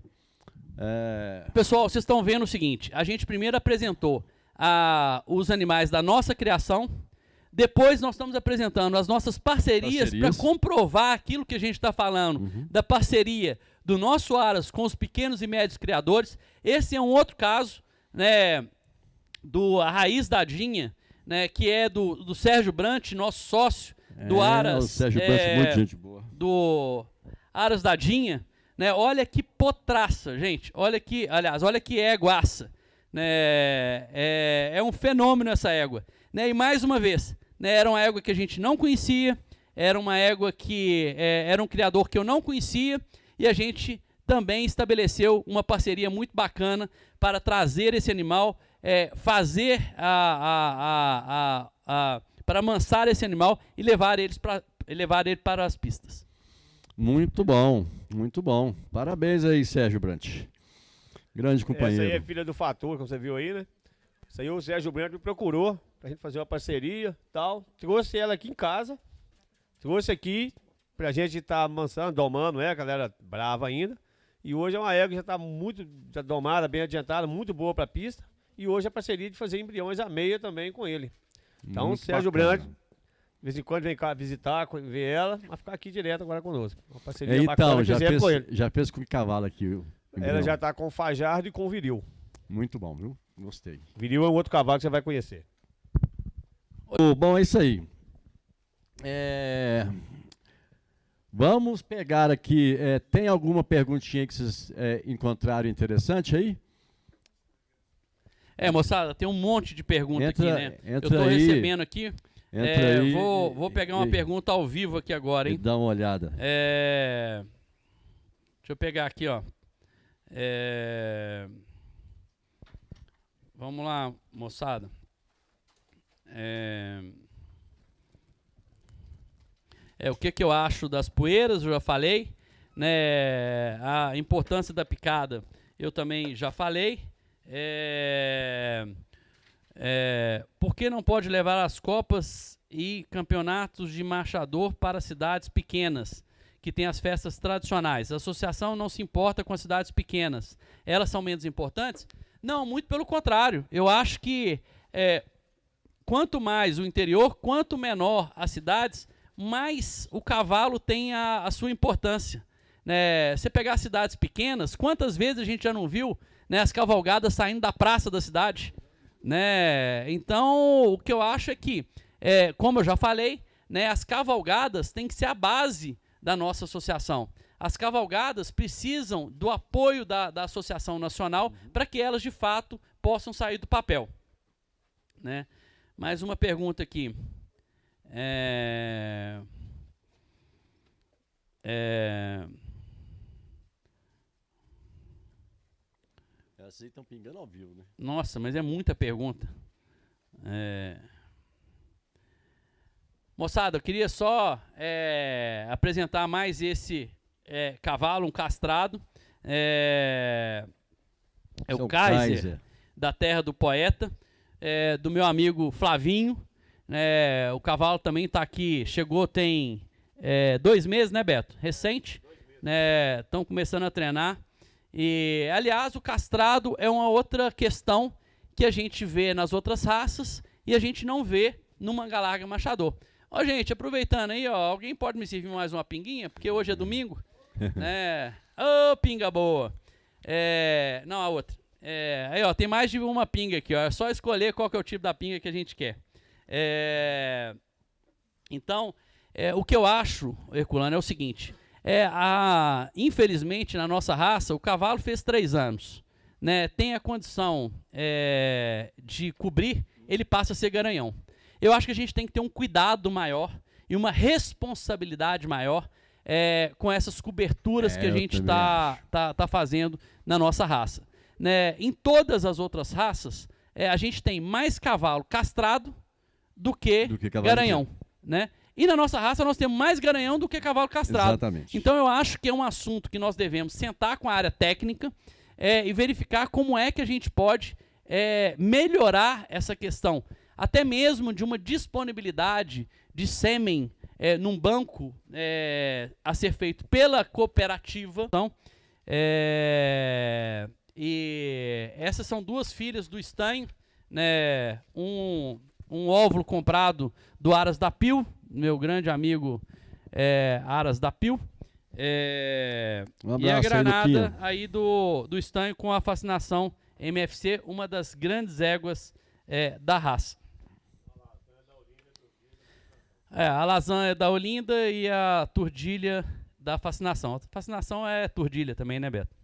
Pessoal, vocês estão vendo o seguinte, a gente primeiro apresentou os animais da nossa criação, depois nós estamos apresentando as nossas parcerias para comprovar aquilo que a gente está falando, da parceria do nosso Aras com os pequenos e médios criadores. Esse é um outro caso, né, a Raiz da Dinha, né, que é do Sérgio Brant, nosso sócio do Aras. O Sérgio Brant, muito gente boa. Do Aras da Dinha. Né, olha que potraça, gente. Olha que éguaça. Né, é um fenômeno essa égua. Né, e mais uma vez, né, era uma égua que a gente não conhecia, era uma égua que era um criador que eu não conhecia, e a gente também estabeleceu uma parceria muito bacana para trazer esse animal, para amansar esse animal e levar ele para as pistas. Muito bom, muito bom. Parabéns aí, Sérgio Brant. Grande companheiro. Essa aí é filha do Fator, como você viu aí, né? Isso aí o Sérgio Brant me procurou pra gente fazer uma parceria e tal. Trouxe ela aqui em casa. Trouxe aqui pra gente estar amansando, domando, galera brava ainda. E hoje é uma égua que já está muito domada, bem adiantada, muito boa para a pista. E hoje a parceria de fazer embriões a meia também com ele. Então o Sérgio Brant, de vez em quando vem cá visitar, ver ela, mas ficar aqui direto agora conosco. Uma parceria bacana com ele. Já fez com que cavalo aqui? Ela já está com o Fajardo e com o Viril. Muito bom, viu? Gostei. Viril é um outro cavalo que você vai conhecer. Bom, é isso aí. Vamos pegar aqui, tem alguma perguntinha que vocês encontraram interessante aí? Moçada, tem um monte de perguntas aqui, né? Eu estou recebendo aqui. Vou pegar uma pergunta ao vivo aqui agora, hein? Dá uma olhada. Deixa eu pegar aqui, ó. Vamos lá, moçada. O que eu acho das poeiras, eu já falei. Né? A importância da picada, eu também já falei. Por que não pode levar as copas e campeonatos de marchador para cidades pequenas, que tem as festas tradicionais? A associação não se importa com as cidades pequenas. Elas são menos importantes? Não, muito pelo contrário. Eu acho que quanto mais o interior, quanto menor as cidades, mais o cavalo tem a sua importância. Você pegar cidades pequenas, quantas vezes a gente já não viu, né, as cavalgadas saindo da praça da cidade, né? Então, o que eu acho é que, como eu já falei, né, as cavalgadas têm que ser a base da nossa associação. As cavalgadas precisam do apoio da Associação Nacional para que elas, de fato, possam sair do papel, né? Mais uma pergunta aqui. Essas aí estão pingando ao vivo, né? Nossa, mas é muita pergunta. Moçada, eu queria só apresentar mais esse cavalo, um castrado. É o Kaiser, da terra do poeta, do meu amigo Flavinho. O cavalo também está aqui, chegou tem 2 meses, né, Beto? Recente. Estão começando a treinar. E, aliás, o castrado é uma outra questão que a gente vê nas outras raças e a gente não vê no manga larga machador. Ó, gente, aproveitando aí, ó, alguém pode me servir mais uma pinguinha? Porque hoje é domingo, né? Ô, pinga boa! Não, a outra. Aí, ó, tem mais de uma pinga aqui, ó. É só escolher qual que é o tipo da pinga que a gente quer. Então, o que eu acho, Herculano, é o seguinte. Infelizmente, na nossa raça, o cavalo fez 3 anos. Né? Tem a condição de cobrir, ele passa a ser garanhão. Eu acho que a gente tem que ter um cuidado maior e uma responsabilidade maior com essas coberturas que a gente tá fazendo na nossa raça. Né? Em todas as outras raças, a gente tem mais cavalo castrado do que garanhão. Né? E na nossa raça nós temos mais garanhão do que cavalo castrado. Exatamente. Então eu acho que é um assunto que nós devemos sentar com a área técnica e verificar como é que a gente pode melhorar essa questão. Até mesmo de uma disponibilidade de sêmen num banco a ser feito pela cooperativa. Então, e essas são 2 filhas do estanho, né? Um óvulo comprado do Aras da Pil, meu grande amigo Aras da Pil. E a granada aí do estanho com a fascinação MFC, uma das grandes éguas da raça. A Lazan é da Olinda e a Turdilha da Fascinação. A Fascinação é Turdilha também, né, Beto?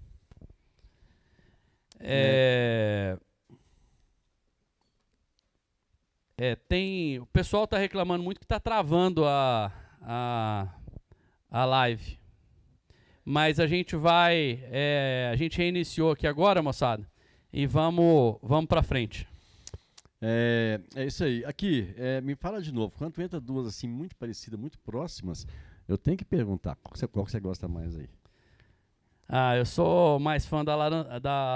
O pessoal está reclamando muito que está travando a live. Mas a gente vai... a gente reiniciou aqui agora, moçada. E vamos para frente. É isso aí. Aqui, me fala de novo. Quando entra 2 assim muito parecidas, muito próximas, eu tenho que perguntar qual que você gosta mais aí. Eu sou mais fã da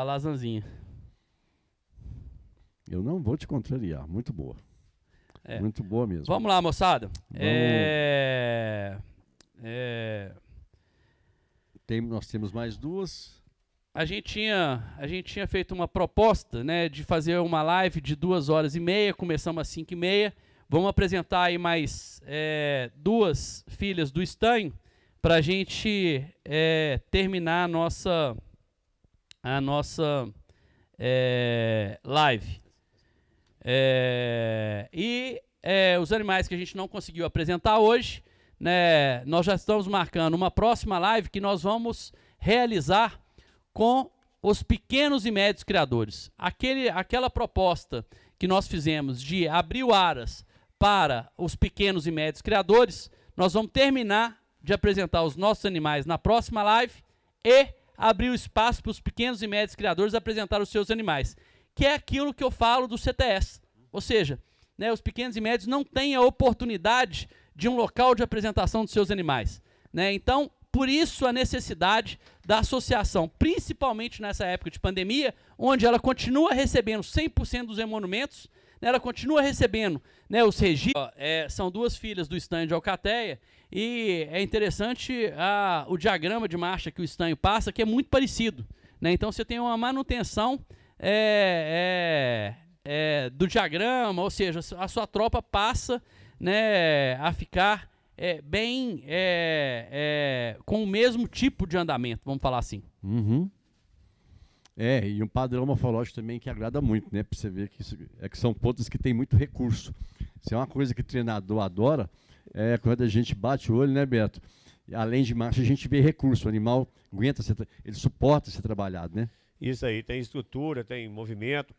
Lazanzinha. Eu não vou te contrariar. Muito boa. Muito boa mesmo. Vamos lá, moçada. Nós temos mais 2. A gente tinha feito uma proposta, né, de fazer uma live de 2h30, começamos às 5h30. Vamos apresentar aí mais 2 filhas do estanho para a gente terminar a nossa live. Os animais que a gente não conseguiu apresentar hoje, né, nós já estamos marcando uma próxima live que nós vamos realizar com os pequenos e médios criadores. Aquela proposta que nós fizemos de abrir o Aras para os pequenos e médios criadores, nós vamos terminar de apresentar os nossos animais na próxima live e abrir o espaço para os pequenos e médios criadores apresentar os seus animais, que é aquilo que eu falo do CTS. Ou seja, né, os pequenos e médios não têm a oportunidade de um local de apresentação dos seus animais. Né? Então, por isso a necessidade da associação, principalmente nessa época de pandemia, onde ela continua recebendo 100% dos emolumentos, né, ela continua recebendo, né, os registros. São 2 filhas do estanho de Alcateia e é interessante o diagrama de marcha que o estanho passa, que é muito parecido. Né? Então você tem uma manutenção do diagrama, ou seja, a sua tropa passa, né, a ficar com o mesmo tipo de andamento, vamos falar assim. Uhum. E um padrão morfológico também que agrada muito, né? Para você ver que, que são pontos que tem muito recurso. Se é uma coisa que o treinador adora, quando a gente bate o olho, né, Beto? Além de marcha, a gente vê recurso. O animal aguenta, ele suporta ser trabalhado, né? Isso aí, tem estrutura, tem movimento.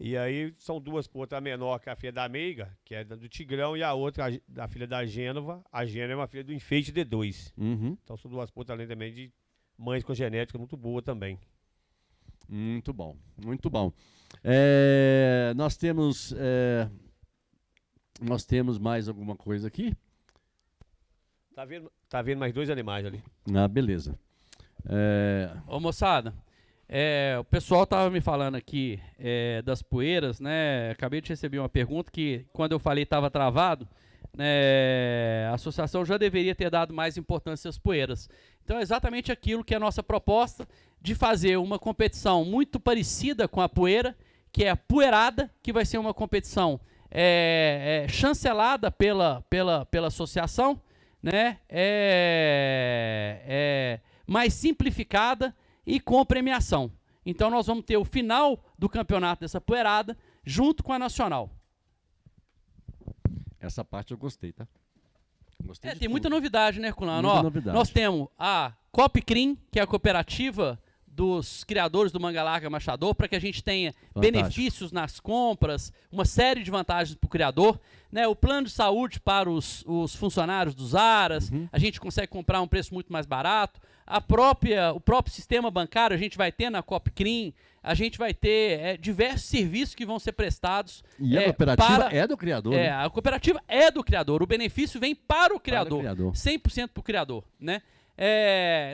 E aí são duas pontas, a menor que é a filha da Meiga, que é do Tigrão, e a outra da filha da Gênova. A Gênova é uma filha do Enfeite D2. Uhum. Então são duas pontas além também de mães com genética muito boa também. Muito bom, muito bom. Nós temos mais alguma coisa aqui? Tá vendo mais 2 animais ali. Ah, beleza. Ô moçada, o pessoal estava me falando aqui das poeiras, né? Acabei de receber uma pergunta que, quando eu falei estava travado, né? A associação já deveria ter dado mais importância às poeiras. Então é exatamente aquilo que é a nossa proposta, de fazer uma competição muito parecida com a poeira, que é a poeirada, que vai ser uma competição chancelada pela associação, né? Mais simplificada e com premiação. Então nós vamos ter o final do campeonato dessa poeirada junto com a nacional. Essa parte eu gostei, tá? Gostei de Tem tudo. muita novidade, né, Herculano? Muita novidade. Nós temos a Copcrim, que é a cooperativa dos criadores do manga larga machador, para que a gente tenha benefícios nas compras, uma série de vantagens para o criador, né? O plano de saúde para os funcionários dos aras, a gente consegue comprar a um preço muito mais barato. O próprio sistema bancário a gente vai ter na Copcrim, a gente vai ter diversos serviços que vão ser prestados. E a cooperativa é do criador. Né? A cooperativa é do criador, o benefício vem para o criador, 100% para o criador, né?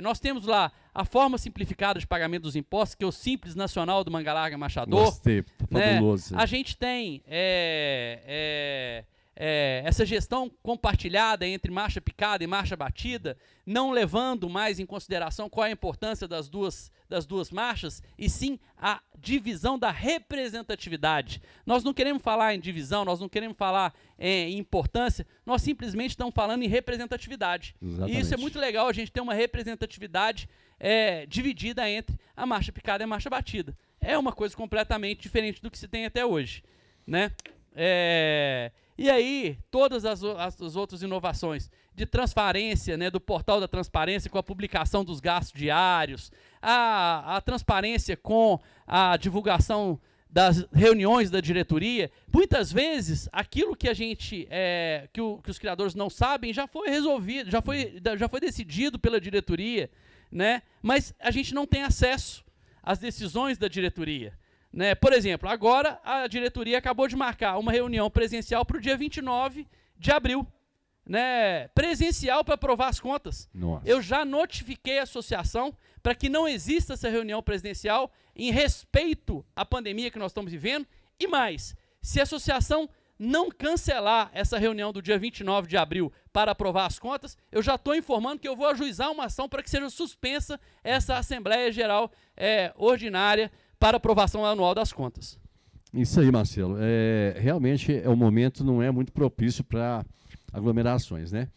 Nós temos lá a forma simplificada de pagamento dos impostos, que é o Simples Nacional do Manga Larga Machador. Gostei, fabuloso. A gente tem essa gestão compartilhada entre marcha picada e marcha batida, não levando mais em consideração qual é a importância das duas marchas, e sim a divisão da representatividade. Nós não queremos falar em divisão, nós não queremos falar em importância, nós simplesmente estamos falando em representatividade. Exatamente. E isso é muito legal, a gente ter uma representatividade dividida entre a marcha picada e a marcha batida. É uma coisa completamente diferente do que se tem até hoje, né? E aí, todas as outras inovações de transparência, né, do portal da transparência com a publicação dos gastos diários, a transparência com a divulgação das reuniões da diretoria. Muitas vezes, aquilo que a gente, que os criadores não sabem, já foi resolvido, já foi decidido pela diretoria, né? Mas a gente não tem acesso às decisões da diretoria. Né? Por exemplo, agora a diretoria acabou de marcar uma reunião presencial para o dia 29 de abril. Né? Presencial para aprovar as contas. Nossa. Eu já notifiquei a associação para que não exista essa reunião presidencial em respeito à pandemia que nós estamos vivendo. E mais, se a associação não cancelar essa reunião do dia 29 de abril para aprovar as contas, eu já estou informando que eu vou ajuizar uma ação para que seja suspensa essa Assembleia Geral ordinária para aprovação anual das contas. Isso aí, Marcelo. Realmente o momento não é muito propício para aglomerações, né?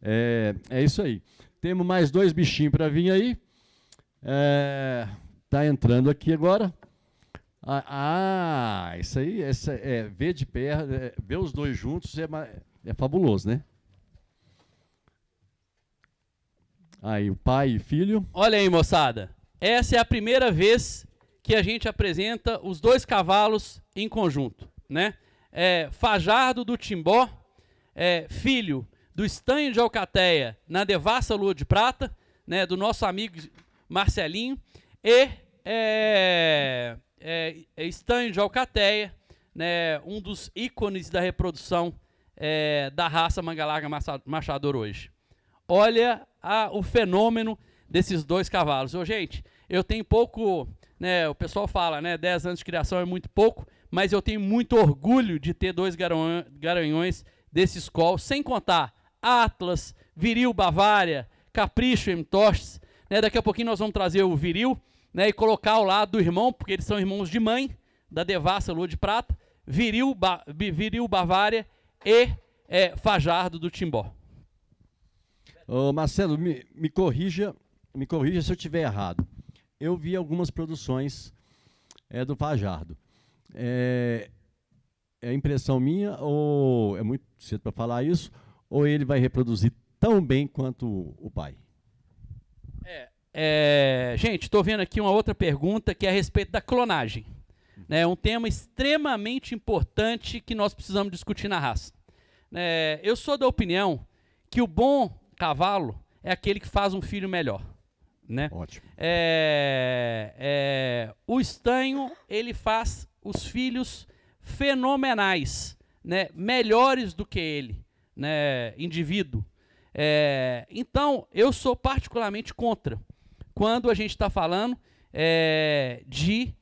É isso aí. Temos mais 2 bichinhos para vir aí. Tá entrando aqui agora. Isso aí, ver de perto, ver os dois juntos é fabuloso, né? Aí, o pai e filho. Olha aí, moçada. Essa é a primeira vez que a gente apresenta os 2 cavalos em conjunto, né? Fajardo do Timbó, filho do Estanho de Alcateia na Devassa Lua de Prata, né, do nosso amigo Marcelinho, e Estanho de Alcateia, né, um dos ícones da reprodução da raça Manga Larga Machador hoje. Olha o fenômeno desses 2 cavalos. Gente, eu tenho pouco, né, o pessoal fala, né, 10 anos de criação é muito pouco, mas eu tenho muito orgulho de ter 2 garanhões desse escol, sem contar Atlas, Viril Bavária, Capricho M-Tostes, né, daqui a pouquinho nós vamos trazer o Viril, né, e colocar ao lado do irmão, porque eles são irmãos de mãe, da Devassa Lua de Prata, Viril Bavária e Fajardo do Timbó. Marcelo, me corrija se eu estiver errado. eu vi algumas produções do Fajardo. É impressão minha, ou é muito cedo para falar isso, ou ele vai reproduzir tão bem quanto o pai? Gente, estou vendo aqui uma outra pergunta que é a respeito da clonagem. É um tema extremamente importante que nós precisamos discutir na raça. Eu sou da opinião que o bom cavalo é aquele que faz um filho melhor. Né? Ótimo. O estanho, ele faz os filhos fenomenais, né? Melhores do que ele, né? Indivíduo. Então, eu sou particularmente contra quando a gente está falando de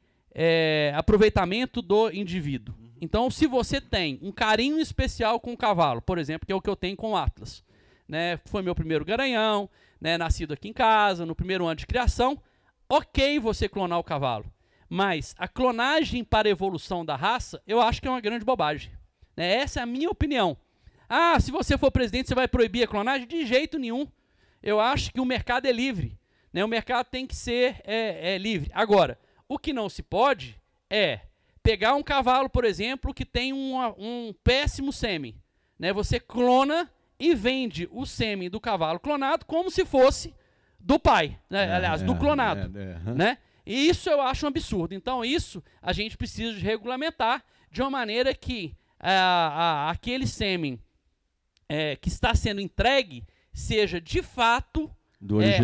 aproveitamento do indivíduo. Então, se você tem um carinho especial com o cavalo, por exemplo, que é o que eu tenho com o Atlas, né, foi meu primeiro garanhão, né, nascido aqui em casa, no primeiro ano de criação, ok você clonar o cavalo. Mas a clonagem para a evolução da raça, eu acho que é uma grande bobagem. Né? Essa é a minha opinião. Ah, se você for presidente, você vai proibir a clonagem? De jeito nenhum. Eu acho que o mercado é livre. Né? O mercado tem que ser livre. Agora, o que não se pode é pegar um cavalo, por exemplo, que tem um péssimo sêmen. Né? Você clona e vende o sêmen do cavalo clonado como se fosse do pai, né? Aliás, do clonado. Né? E isso eu acho um absurdo. Então isso a gente precisa de regulamentar de uma maneira que aquele sêmen que está sendo entregue seja de fato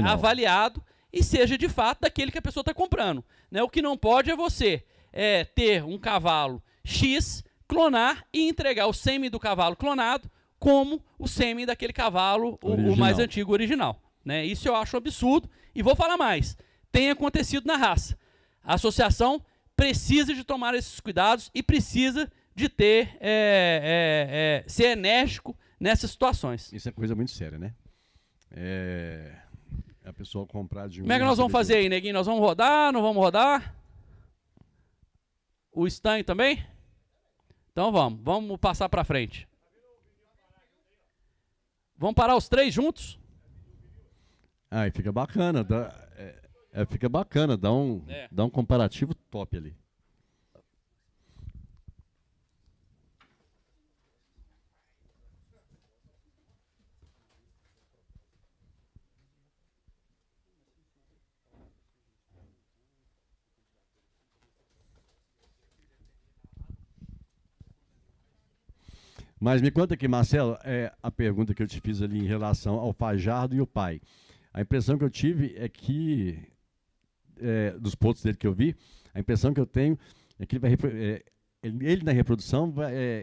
avaliado e seja de fato daquele que a pessoa está comprando. Né? O que não pode é você ter um cavalo X, clonar e entregar o sêmen do cavalo clonado como o sêmen daquele cavalo, o mais antigo original. Né? Isso eu acho um absurdo. E vou falar mais. Tem acontecido na raça. A associação precisa de tomar esses cuidados e precisa de ter ser enérgico nessas situações. Isso é coisa muito séria, né? A pessoa comprar de um... Como é que nós vamos fazer aí, neguinho? Nós vamos rodar, não vamos rodar? O estanho também? Então vamos passar para frente. Vamos parar os três juntos? Aí fica bacana, fica bacana, dá um comparativo top ali. Mas me conta aqui, Marcelo, a pergunta que eu te fiz ali em relação ao Fajardo e o pai. A impressão que eu tive é que, dos pontos dele que eu vi, a impressão que eu tenho é que ele na reprodução,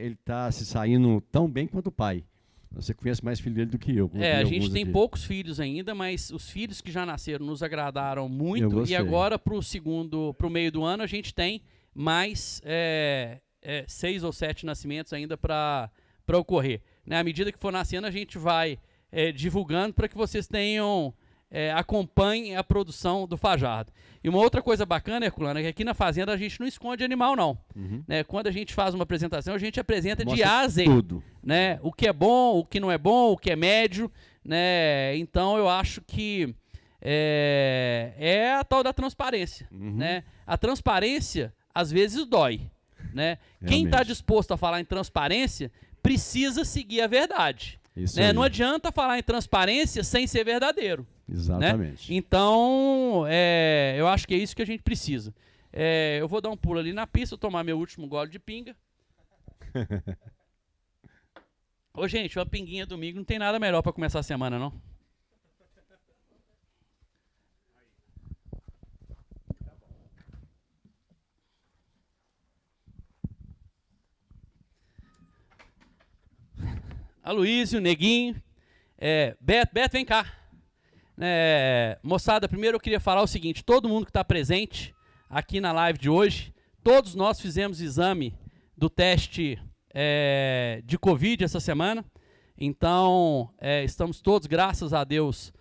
ele está se saindo tão bem quanto o pai. Você conhece mais filho dele do que eu. A gente tem poucos filhos ainda, mas os filhos que já nasceram nos agradaram muito. E agora, para o meio do ano, a gente tem mais 6 ou 7 nascimentos ainda para ocorrer. Né? À medida que for nascendo, a gente vai divulgando para que vocês acompanhem a produção do Fajardo. E uma outra coisa bacana, Herculano, é que aqui na fazenda a gente não esconde animal, não. Né? Quando a gente faz uma apresentação, a gente apresenta de A a Z. Tudo. Né? O que é bom, o que não é bom, o que é médio. Né? Então eu acho que é a tal da transparência. Né? A transparência, às vezes, dói. Né? Quem está disposto a falar em transparência precisa seguir a verdade. Né? Não adianta falar em transparência sem ser verdadeiro. Exatamente. Né? Então, eu acho que é isso que a gente precisa. Eu vou dar um pulo ali na pista, tomar meu último gole de pinga. Ô, gente, uma pinguinha domingo não tem nada melhor para começar a semana, não? Aloysio, Neguinho, Beto, vem cá. Moçada, primeiro eu queria falar o seguinte, todo mundo que está presente aqui na live de hoje, todos nós fizemos exame do teste de Covid essa semana, então estamos todos, graças a Deus,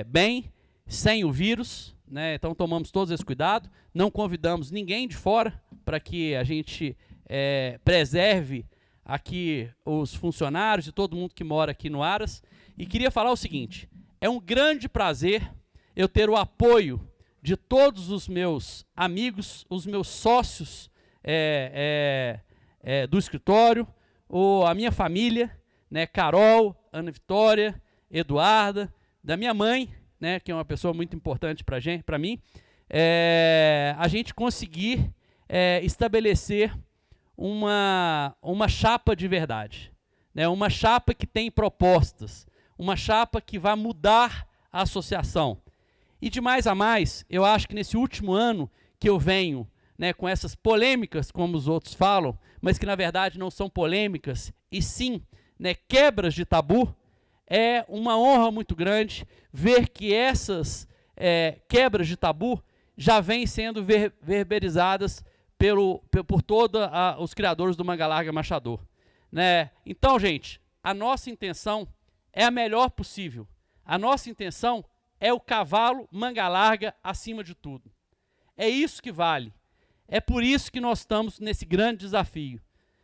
bem, sem o vírus, né? Então tomamos todos esse cuidado, não convidamos ninguém de fora para que a gente preserve aqui os funcionários e todo mundo que mora aqui no Aras. E queria falar o seguinte, é um grande prazer eu ter o apoio de todos os meus amigos, os meus sócios do escritório, a minha família, né, Carol, Ana Vitória, Eduarda, da minha mãe, né, que é uma pessoa muito importante para mim, a gente conseguir estabelecer uma chapa de verdade, né, uma chapa que tem propostas, uma chapa que vai mudar a associação. E de mais a mais, eu acho que nesse último ano que eu venho, né, com essas polêmicas, como os outros falam, mas que na verdade não são polêmicas, e sim, né, quebras de tabu, é uma honra muito grande ver que essas quebras de tabu já vêm sendo verbalizadas por todos os criadores do Manga Larga Machador, né? Então, gente, a nossa intenção é a melhor possível. A nossa intenção é o cavalo manga larga acima de tudo. É isso que vale. É por isso que nós estamos nesse grande desafio.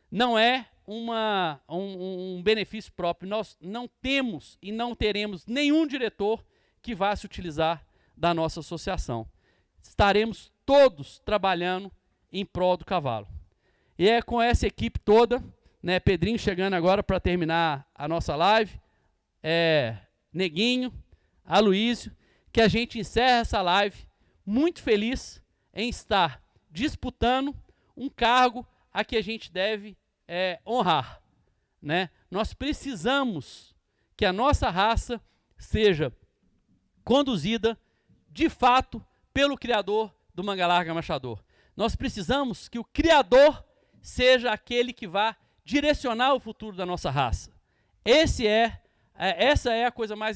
Não é um benefício próprio. Nós não temos e não teremos nenhum diretor que vá se utilizar da nossa associação. Estaremos todos trabalhando em prol do cavalo. E é com essa equipe toda, né, Pedrinho chegando agora para terminar a nossa live, Neguinho, Aloísio, que a gente encerra essa live muito feliz em estar disputando um cargo a que a gente deve honrar, né? Nós precisamos que a nossa raça seja conduzida, de fato, pelo criador do Manga Larga Machador. Nós precisamos que o criador seja aquele que vá direcionar o futuro da nossa raça. Essa é a coisa mais importante.